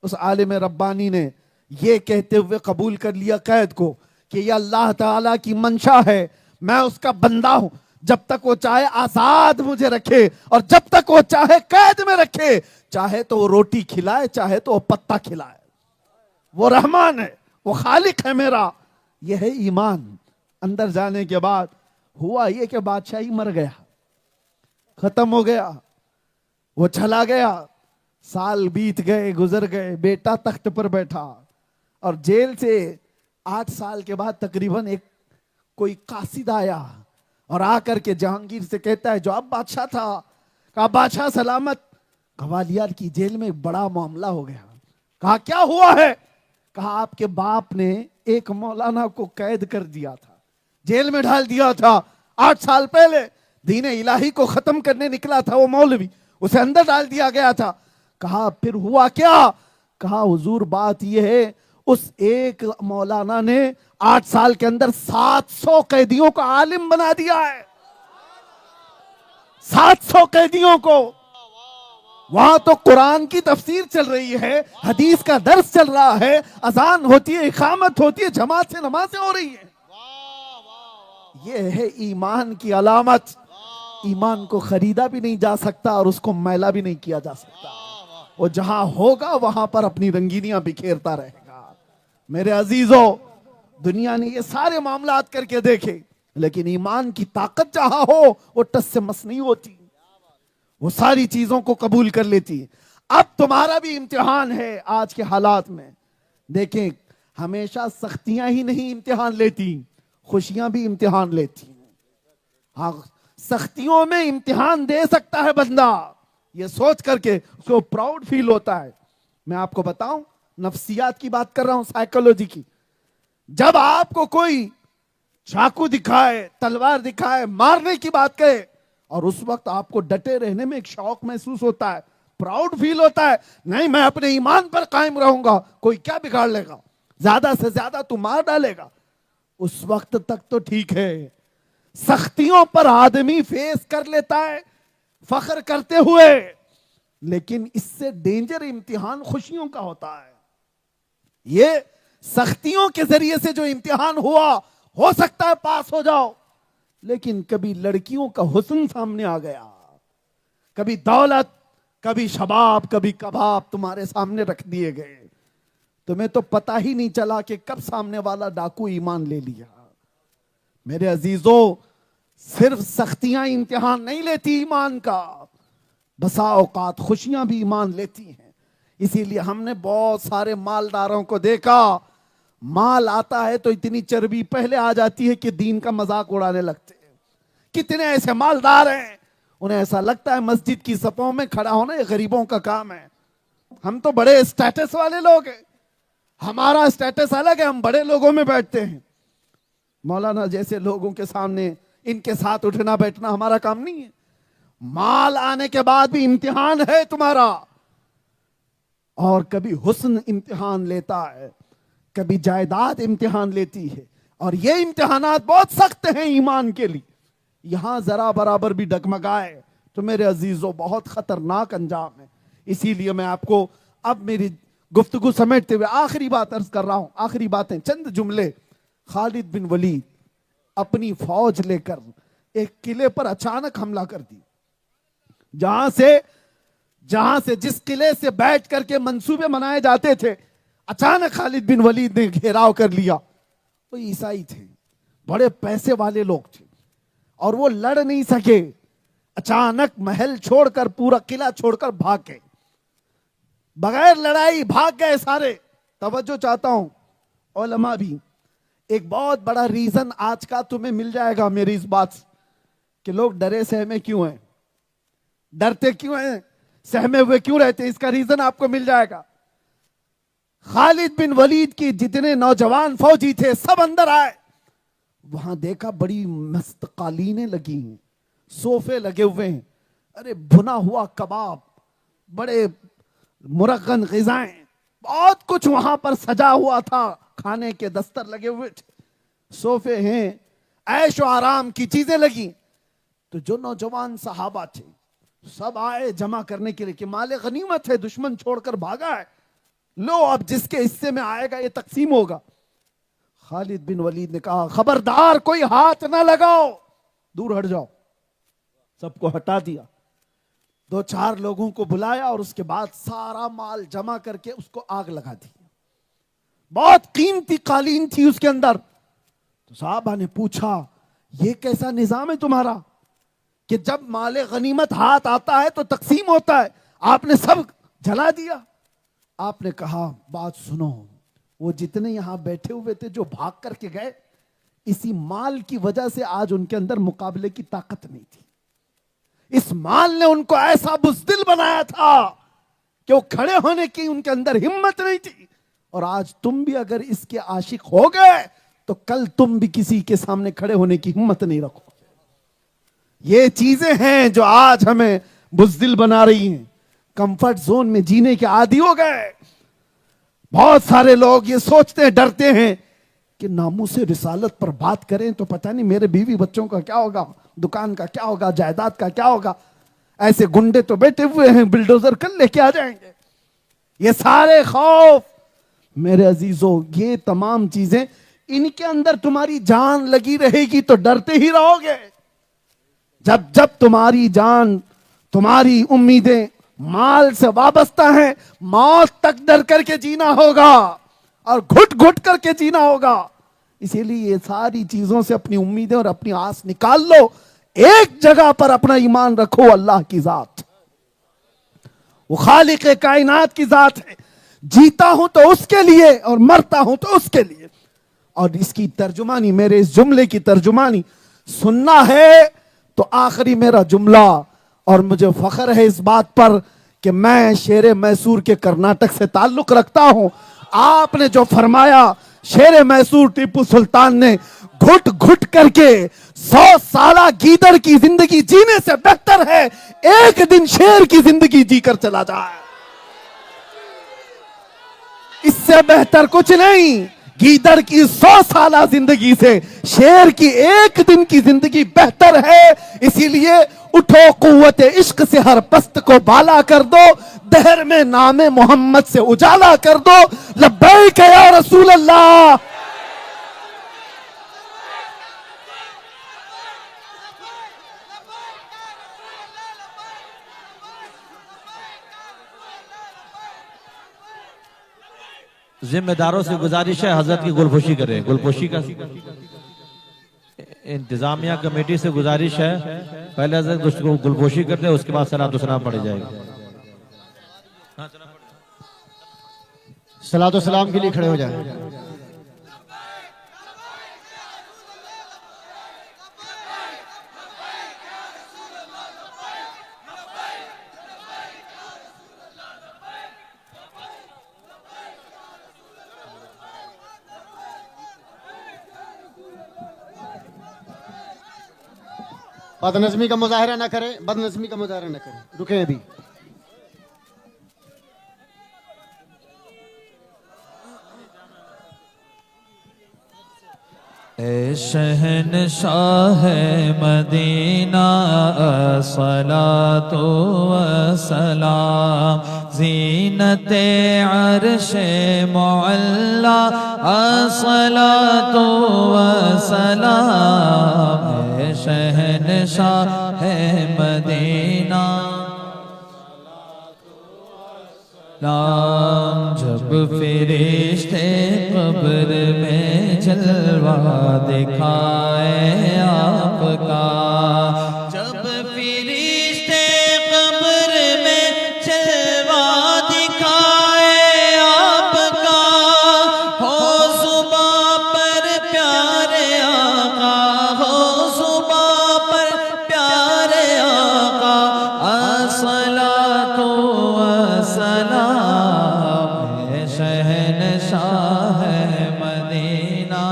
[SPEAKER 1] اس عالم ربانی نے یہ کہتے ہوئے قبول کر لیا قید کو کہ یہ اللہ تعالیٰ کی منشا ہے، میں اس کا بندہ ہوں، جب تک وہ چاہے آزاد مجھے رکھے، اور جب تک وہ چاہے قید میں رکھے، چاہے تو وہ روٹی کھلائے چاہے تو وہ پتہ کھلائے. وہ رحمان ہے، وہ خالق ہے میرا. یہ ہے ایمان. اندر جانے کے بعد ہوا یہ کہ بادشاہی مر گیا، ختم ہو گیا، وہ چلا گیا. سال بیت گئے، گزر گئے، بیٹا تخت پر بیٹھا، اور جیل سے 8 سال کے بعد تقریباً ایک کوئی قاصد آیا اور آ کر کے جہانگیر سے کہتا ہے جو اب بادشاہ تھا. کہا بادشاہ سلامت، گوالیار کی جیل میں بڑا معاملہ ہو گیا. کہا کیا ہوا ہے؟ کہا آپ کے باپ نے ایک مولانا کو قید کر دیا تھا، جیل میں ڈال دیا تھا 8 سال پہلے. دین الہی کو ختم کرنے نکلا تھا وہ مولوی، اسے اندر ڈال دیا گیا تھا. کہا پھر ہوا کیا؟ کہا حضور بات یہ ہے اس ایک مولانا نے 8 سال کے اندر 700 قیدیوں کو عالم بنا دیا ہے. 700 قیدیوں کو. وہاں تو قرآن کی تفسیر چل رہی ہے, حدیث کا درس چل رہا ہے, اذان ہوتی ہے, اقامت ہوتی ہے, جماعت سے نمازیں ہو رہی ہیں. یہ ہے ایمان کی علامت. ایمان کو خریدا بھی نہیں جا سکتا اور اس کو میلا بھی نہیں کیا جا سکتا. وہ جہاں ہوگا وہاں پر اپنی رنگینیاں بکھیرتا رہے گا. میرے عزیزو, دنیا نے یہ سارے معاملات کر کے دیکھے, لیکن ایمان کی طاقت جہاں ہو وہ ٹس سے مس نہیں ہوتی, وہ ساری چیزوں کو قبول کر لیتی ہے. اب تمہارا بھی امتحان ہے آج کے حالات میں. دیکھیں, ہمیشہ سختیاں ہی نہیں امتحان لیتی, خوشیاں بھی امتحان لیتی. ہاں, سختیوں میں امتحان دے سکتا ہے بندہ, یہ سوچ کر کے اس کو پراؤڈ فیل ہوتا ہے. میں آپ کو بتاؤں, نفسیات کی بات کر رہا ہوں, سائیکولوجی کی. جب آپ کو کوئی چاقو دکھائے, تلوار دکھائے, مارنے کی بات کہے, اور اس وقت آپ کو ڈٹے رہنے میں ایک شوق محسوس ہوتا ہے, پراؤڈ فیل ہوتا ہے, نہیں میں اپنے ایمان پر قائم رہوں گا, کوئی کیا بگاڑ لے گا, زیادہ سے زیادہ تو مار ڈالے گا, اس وقت تک تو ٹھیک ہے. سختیوں پر آدمی فیس کر لیتا ہے فخر کرتے ہوئے, لیکن اس سے ڈینجر امتحان خوشیوں کا ہوتا ہے. یہ سختیوں کے ذریعے سے جو امتحان ہوا, ہو سکتا ہے پاس ہو جاؤ, لیکن کبھی لڑکیوں کا حسن سامنے آ گیا, کبھی دولت, کبھی شباب, کبھی کباب تمہارے سامنے رکھ دیے گئے, تمہیں تو پتہ ہی نہیں چلا کہ کب سامنے والا ڈاکو ایمان لے لیا. میرے عزیزو, صرف سختیاں امتحان نہیں لیتی ایمان کا, بسا اوقات خوشیاں بھی ایمان لیتی ہیں. اسی لیے ہم نے بہت سارے مالداروں کو دیکھا, مال آتا ہے تو اتنی چربی پہلے آ جاتی ہے کہ دین کا مذاق اڑانے لگتے ہیں. کتنے ایسے مالدار ہیں, انہیں ایسا لگتا ہے مسجد کی صفوں میں کھڑا ہونا یہ غریبوں کا کام ہے. ہم تو بڑے اسٹیٹس والے لوگ ہیں, ہمارا اسٹیٹس الگ ہے, ہم بڑے لوگوں میں بیٹھتے ہیں. مولانا جیسے لوگوں کے سامنے ان کے ساتھ اٹھنا بیٹھنا ہمارا کام نہیں ہے. مال آنے کے بعد بھی امتحان ہے تمہارا, اور کبھی حسن امتحان لیتا ہے, کبھی جائیداد امتحان لیتی ہے, اور یہ امتحانات بہت سخت ہیں ایمان کے لیے. یہاں ذرا برابر بھی ڈگمگائے تو میرے عزیزوں بہت خطرناک انجام ہے. اسی لیے میں آپ کو اب میری گفتگو سمیٹتے ہوئے آخری بات عرض کر رہا ہوں, آخری باتیں, چند جملے. خالد بن ولید اپنی فوج لے کر ایک قلعے پر اچانک حملہ کر دی, جہاں سے جس قلعے سے بیٹھ کر کے منصوبے منائے جاتے تھے, اچانک خالد بن ولید نے گھیراؤ کر لیا. وہ عیسائی تھے, بڑے پیسے والے لوگ تھے, اور وہ لڑ نہیں سکے. اچانک محل چھوڑ کر, پورا قلعہ چھوڑ کر بھاگ گئے, بغیر لڑائی بھاگ گئے سارے. توجہ چاہتا ہوں علماء بھی, ایک بہت بڑا ریزن آج کا تمہیں مل جائے گا میری اس بات سے کہ لوگ ڈرے سہمے کیوں ہیں, ڈرتے کیوں ہیں, سہمے ہوئے کیوں رہتے ہیں, اس کا ریزن آپ کو مل جائے گا. خالد بن ولید کی جتنے نوجوان فوجی تھے سب اندر آئے, وہاں دیکھا بڑی مست قالینیں لگی ہیں, صوفے لگے ہوئے ہیں, ارے بھنا ہوا کباب, بڑے مرغن غذائیں, بہت کچھ وہاں پر سجا ہوا تھا, کھانے کے دستر لگے ہوئے تھے, صوفے ہیں, عیش و آرام کی چیزیں لگی. تو جو نوجوان صحابہ تھے سب آئے جمع کرنے کے لیے کہ مال غنیمت ہے, دشمن چھوڑ کر بھاگا ہے, لو اب جس کے حصے میں آئے گا یہ تقسیم ہوگا. خالد بن ولید نے کہا خبردار کوئی ہاتھ نہ لگاؤ, دور ہٹ جاؤ. سب کو ہٹا دیا, 2-4 لوگوں کو بلایا, اور اس کے بعد سارا مال جمع کر کے اس کو آگ لگا دی. بہت قیمتی قالین تھی اس کے اندر. تو صحابہ نے پوچھا یہ کیسا نظام ہے تمہارا کہ جب مال غنیمت ہاتھ آتا ہے تو تقسیم ہوتا ہے, آپ نے سب جلا دیا. آپ نے کہا بات سنو, وہ جتنے یہاں بیٹھے ہوئے تھے جو بھاگ کر کے گئے, اسی مال کی وجہ سے آج ان کے اندر مقابلے کی طاقت نہیں تھی. اس مال نے ان کو ایسا بزدل بنایا تھا کہ وہ کھڑے ہونے کی ان کے اندر ہمت نہیں تھی. اور آج تم بھی اگر اس کے عاشق ہو گئے تو کل تم بھی کسی کے سامنے کھڑے ہونے کی ہمت نہیں رکھو. یہ چیزیں ہیں جو آج ہمیں بزدل بنا رہی ہیں، کمفرٹ زون میں جینے کے عادی ہو گئے. بہت سارے لوگ یہ سوچتے ہیں، ڈرتے ہیں کہ ناموس رسالت پر بات کریں تو پتہ نہیں میرے بیوی بچوں کا کیا ہوگا، دکان کا کیا ہوگا، جائیداد کا کیا ہوگا. ایسے گنڈے تو بیٹھے ہوئے ہیں، بلڈوزر کل لے کے آ جائیں گے. یہ سارے خوف میرے عزیزوں، یہ تمام چیزیں ان کے اندر تمہاری جان لگی رہے گی تو ڈرتے ہی رہو گے. جب تمہاری جان، تمہاری امیدیں مال سے وابستہ ہیں، موت تک ڈر کر کے جینا ہوگا اور گھٹ گھٹ کر کے جینا ہوگا. اسی لیے یہ ساری چیزوں سے اپنی امیدیں اور اپنی آس نکال لو. ایک جگہ پر اپنا ایمان رکھو، اللہ کی ذات، وہ خالق کائنات کی ذات ہے. جیتا ہوں تو اس کے لیے اور مرتا ہوں تو اس کے لیے. اور اس کی ترجمانی، میرے اس جملے کی ترجمانی سننا ہے تو آخری میرا جملہ، اور مجھے فخر ہے اس بات پر کہ میں شیر میسور کے کرناٹک سے تعلق رکھتا ہوں. آپ نے جو فرمایا، شیر میسور ٹیپو سلطان نے گھٹ گھٹ کر کے 100 سالہ گیدڑ کی زندگی جینے سے بہتر ہے ایک دن شیر کی زندگی جی کر چلا جائے. اس سے بہتر کچھ نہیں. گیدڑ کی 100 سالہ زندگی سے شیر کی ایک دن کی زندگی بہتر ہے. اسی لیے اٹھو، قوت عشق سے ہر پست کو بالا کر دو، دہر میں نام محمد سے اجالا کر دو. لبیک یا رسول اللہ.
[SPEAKER 2] ذمہ داروں سے گزارش ہے حضرت کی گلپوشی کریں. گلپوشی کا انتظامیہ کمیٹی سے گزارش ہے پہلے حضرت کو گلپوشی کر دیں، اس کے بعد صلاۃ و سلام پڑھی جائے گی.
[SPEAKER 4] صلاۃ و سلام کے لیے کھڑے ہو جائیں. بد نظمی کا مظاہرہ نہ کریں، بد نظمی کا مظاہرہ نہ کریں. رکیں ابھی.
[SPEAKER 5] اے شہنشاہ مدینہ الصلاۃ والسلام، زینت عرش معلی الصلاۃ والسلام. اے شہنشاہ مدینہ نام، جب فرشتے قبر میں جلوہ دکھائے آپ کا، جب فرشتے قبر میں جلوہ دکھائے آپ کا، ہو صبح پر پیارے آقا، ہو صبح پر پیارے آقا، الصلاۃ والسلام. شہنشاہ مدینہ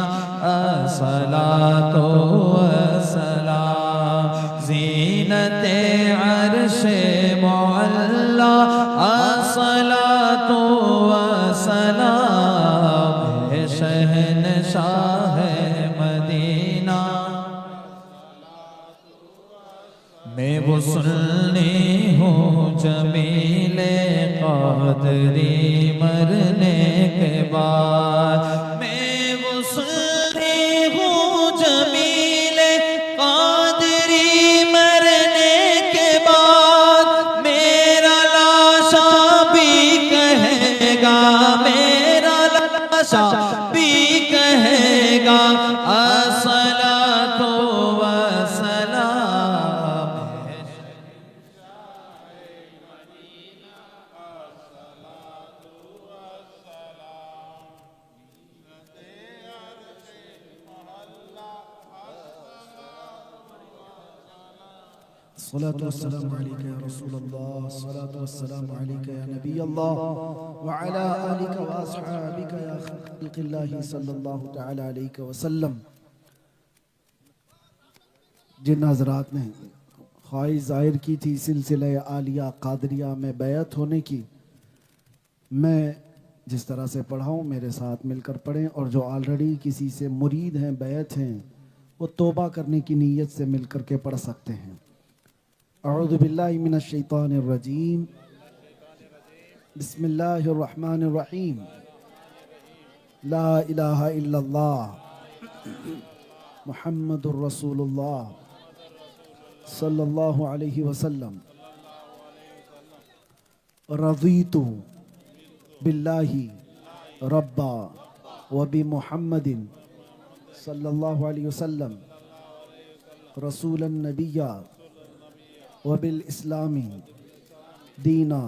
[SPEAKER 5] الصلاۃ والسلام، زینت عرش معلی الصلاۃ والسلام. شہنشاہ مدینہ میں وہ سننی ہوں جمیل قادری مرنے کے بعد، میں وہ سننی ہوں جمیل قادری مرنے کے بعد. میرا لاشا بھی کہے گا، میرا لاشا بھی کہے گا، الصلاۃ والسلام.
[SPEAKER 1] الصلاة والسلام عليك يا رسول الله، الصلاة والسلام عليك يا نبي الله، وعلى آلك وأصحابك يا خلق الله صلى الله تعالى عليك وسلم. جن حضرات نے خواہش ظاہر کی تھی سلسلہ عالیہ قادریہ میں بیعت ہونے کی. میں جس طرح سے پڑھاؤں میرے ساتھ مل کر پڑھیں, اور جو آلریڈی کسی سے مرید ہیں, بیعت ہیں, وہ توبہ کرنے کی نیت سے مل کر کے پڑھ سکتے ہیں. اعوذ باللہ من الشیطان الرجیم, بسم اللہ الرحمن الرحیم. لا الہ الا اللہ محمد الرسول اللہ صلی اللہ علیہ وسلم. رضیت باللہ ربا وبمحمد صلی اللہ علیہ وسلم رسول النبی وبالاسلام دینا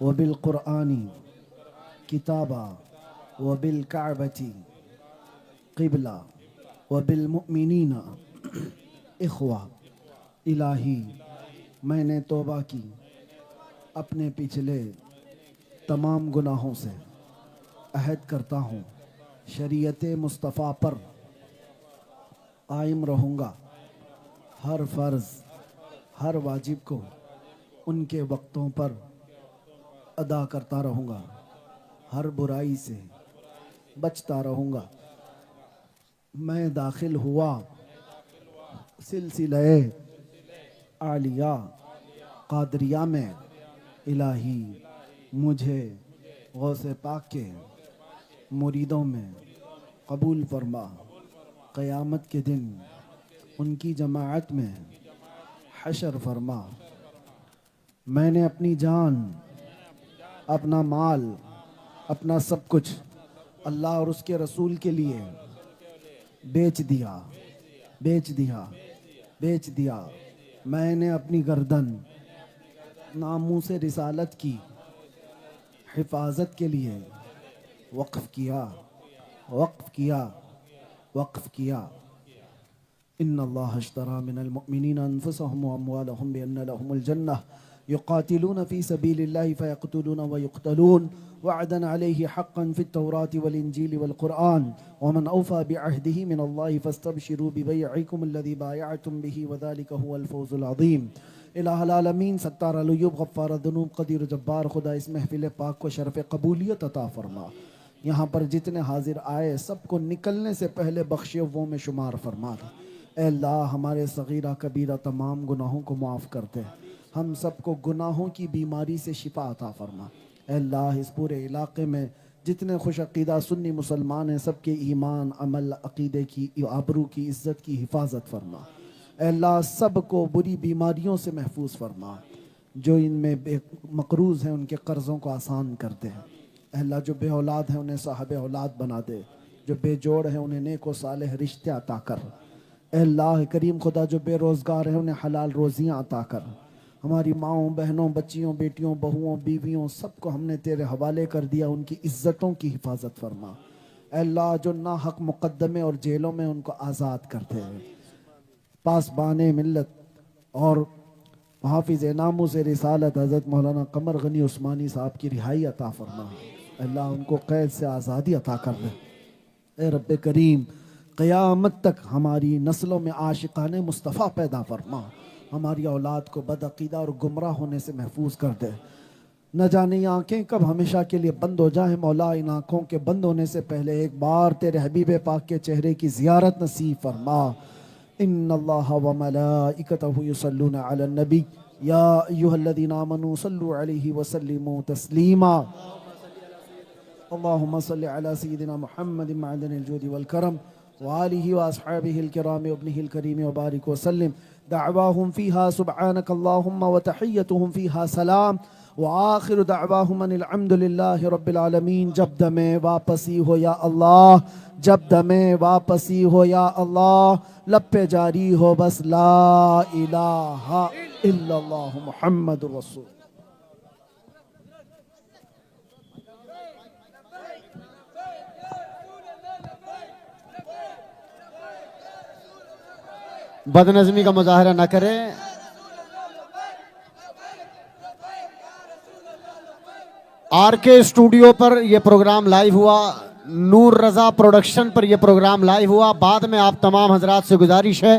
[SPEAKER 1] وبالقرآن کتابا وبالکعبۃ قبلہ وبالمؤمنین اخوہ. الہی میں نے توبہ کی اپنے پچھلے تمام گناہوں سے. عہد کرتا ہوں شریعت مصطفیٰ پر قائم رہوں گا. ہر فرض ہر واجب کو ان کے وقتوں پر ادا کرتا رہوں گا. ہر برائی سے بچتا رہوں گا. میں داخل ہوا سلسلہ عالیہ قادریہ میں. الہی مجھے غوث پاک کے مریدوں میں قبول فرما. قیامت کے دن ان کی جماعت میں حشر فرما. میں نے اپنی جان, اپنا مال, اپنا سب کچھ اللہ اور اس کے رسول کے لیے بیچ دیا. میں نے اپنی گردن ناموس رسالت کی حفاظت کے لیے وقف کیا. ان اللہ اشترى من المؤمنین انفسهم واموالهم بان لهم الجنہ يقاتلون في سبيل الله فيقتلون ويقتلون وعدا عليه حقا في التوراة والإنجيل والقرآن ومن أوفى بعهده من الله فاستبشروا ببيعكم الذي بايعتم به وذلك هو الفوز العظيم. الہ العالمین ستار العیوب غفار الذنوب قدیر جبار خدا اس محفل پاک کو شرف قبولیت عطا فرما. یہاں پر جتنے حاضر آئے سب کو نکلنے سے پہلے بخشیوں میں شمار فرما دے. اے اللہ ہمارے صغیرہ کبیرہ تمام گناہوں کو معاف کر دے. ہم سب کو گناہوں کی بیماری سے شفا عطا فرما. اے اللہ اس پورے علاقے میں جتنے خوش عقیدہ سنی مسلمان ہیں سب کے ایمان, عمل, عقیدے کی, آبرو کی, عزت کی حفاظت فرما. اے اللہ سب کو بری بیماریوں سے محفوظ فرما. جو ان میں بے مقروض ہیں ان کے قرضوں کو آسان کر دے. اے اللہ جو بے اولاد ہیں انہیں صاحب اولاد بنا دے. جو بے جوڑ ہیں انہیں نیک و صالح رشتے عطا کر. اے اللہ کریم خدا جو بے روزگار ہیں انہیں حلال روزیاں عطا کر. ہماری ماؤں, بہنوں, بچیوں, بیٹیوں, بہوؤں, بیویوں سب کو ہم نے تیرے حوالے کر دیا. ان کی عزتوں کی حفاظت فرما. اے اللہ جو ناحق مقدمے اور جیلوں میں ان کو آزاد کر دے. پاسبان ملت اور حافظ ناموس رسالت حضرت مولانا قمر غنی عثمانی صاحب کی رہائی عطا فرما. اللہ ان کو قید سے آزادی عطا کر دے. اے رب کریم قیامت تک ہماری نسلوں میں عاشقان مصطفیٰ پیدا فرما. ہماری اولاد کو بدعقیدہ اور گمراہ ہونے سے محفوظ کر دے. نہ جانے یہ آنکھیں کب ہمیشہ کے لیے بند ہو جائیں. مولا ان آنکھوں کے بند ہونے سے پہلے ایک بار تیرے حبیب پاک کے چہرے کی زیارت نصیب فرما. ان اللہ وملائکتہ یصلون علی النبی یا ایھا الذین آمنوا صلوا علیہ وسلموا تسلیما. اللہم صل علی سیدنا محمد معدن الجود والکرم وآلہ واصحابہ الکرام وابنہ الکریم وبارک وسلم. دعواہم فیہا سبحانک اللہم وتحیتہم فیہا سلام وآخر دعواہم ان الحمد للہ رب العالمین. جب دمیں واپسی ہو یا اللہ, جب دمیں واپسی ہو یا اللہ, لب پہ جاری ہو بس لا الہ الا اللہ محمد رسول.
[SPEAKER 4] بد نظمی کا مظاہرہ نہ کریں. آر کے اسٹوڈیو پر یہ پروگرام لائیو ہوا, نور رضا پروڈکشن پر یہ پروگرام لائیو ہوا. بعد میں آپ تمام حضرات سے گزارش ہے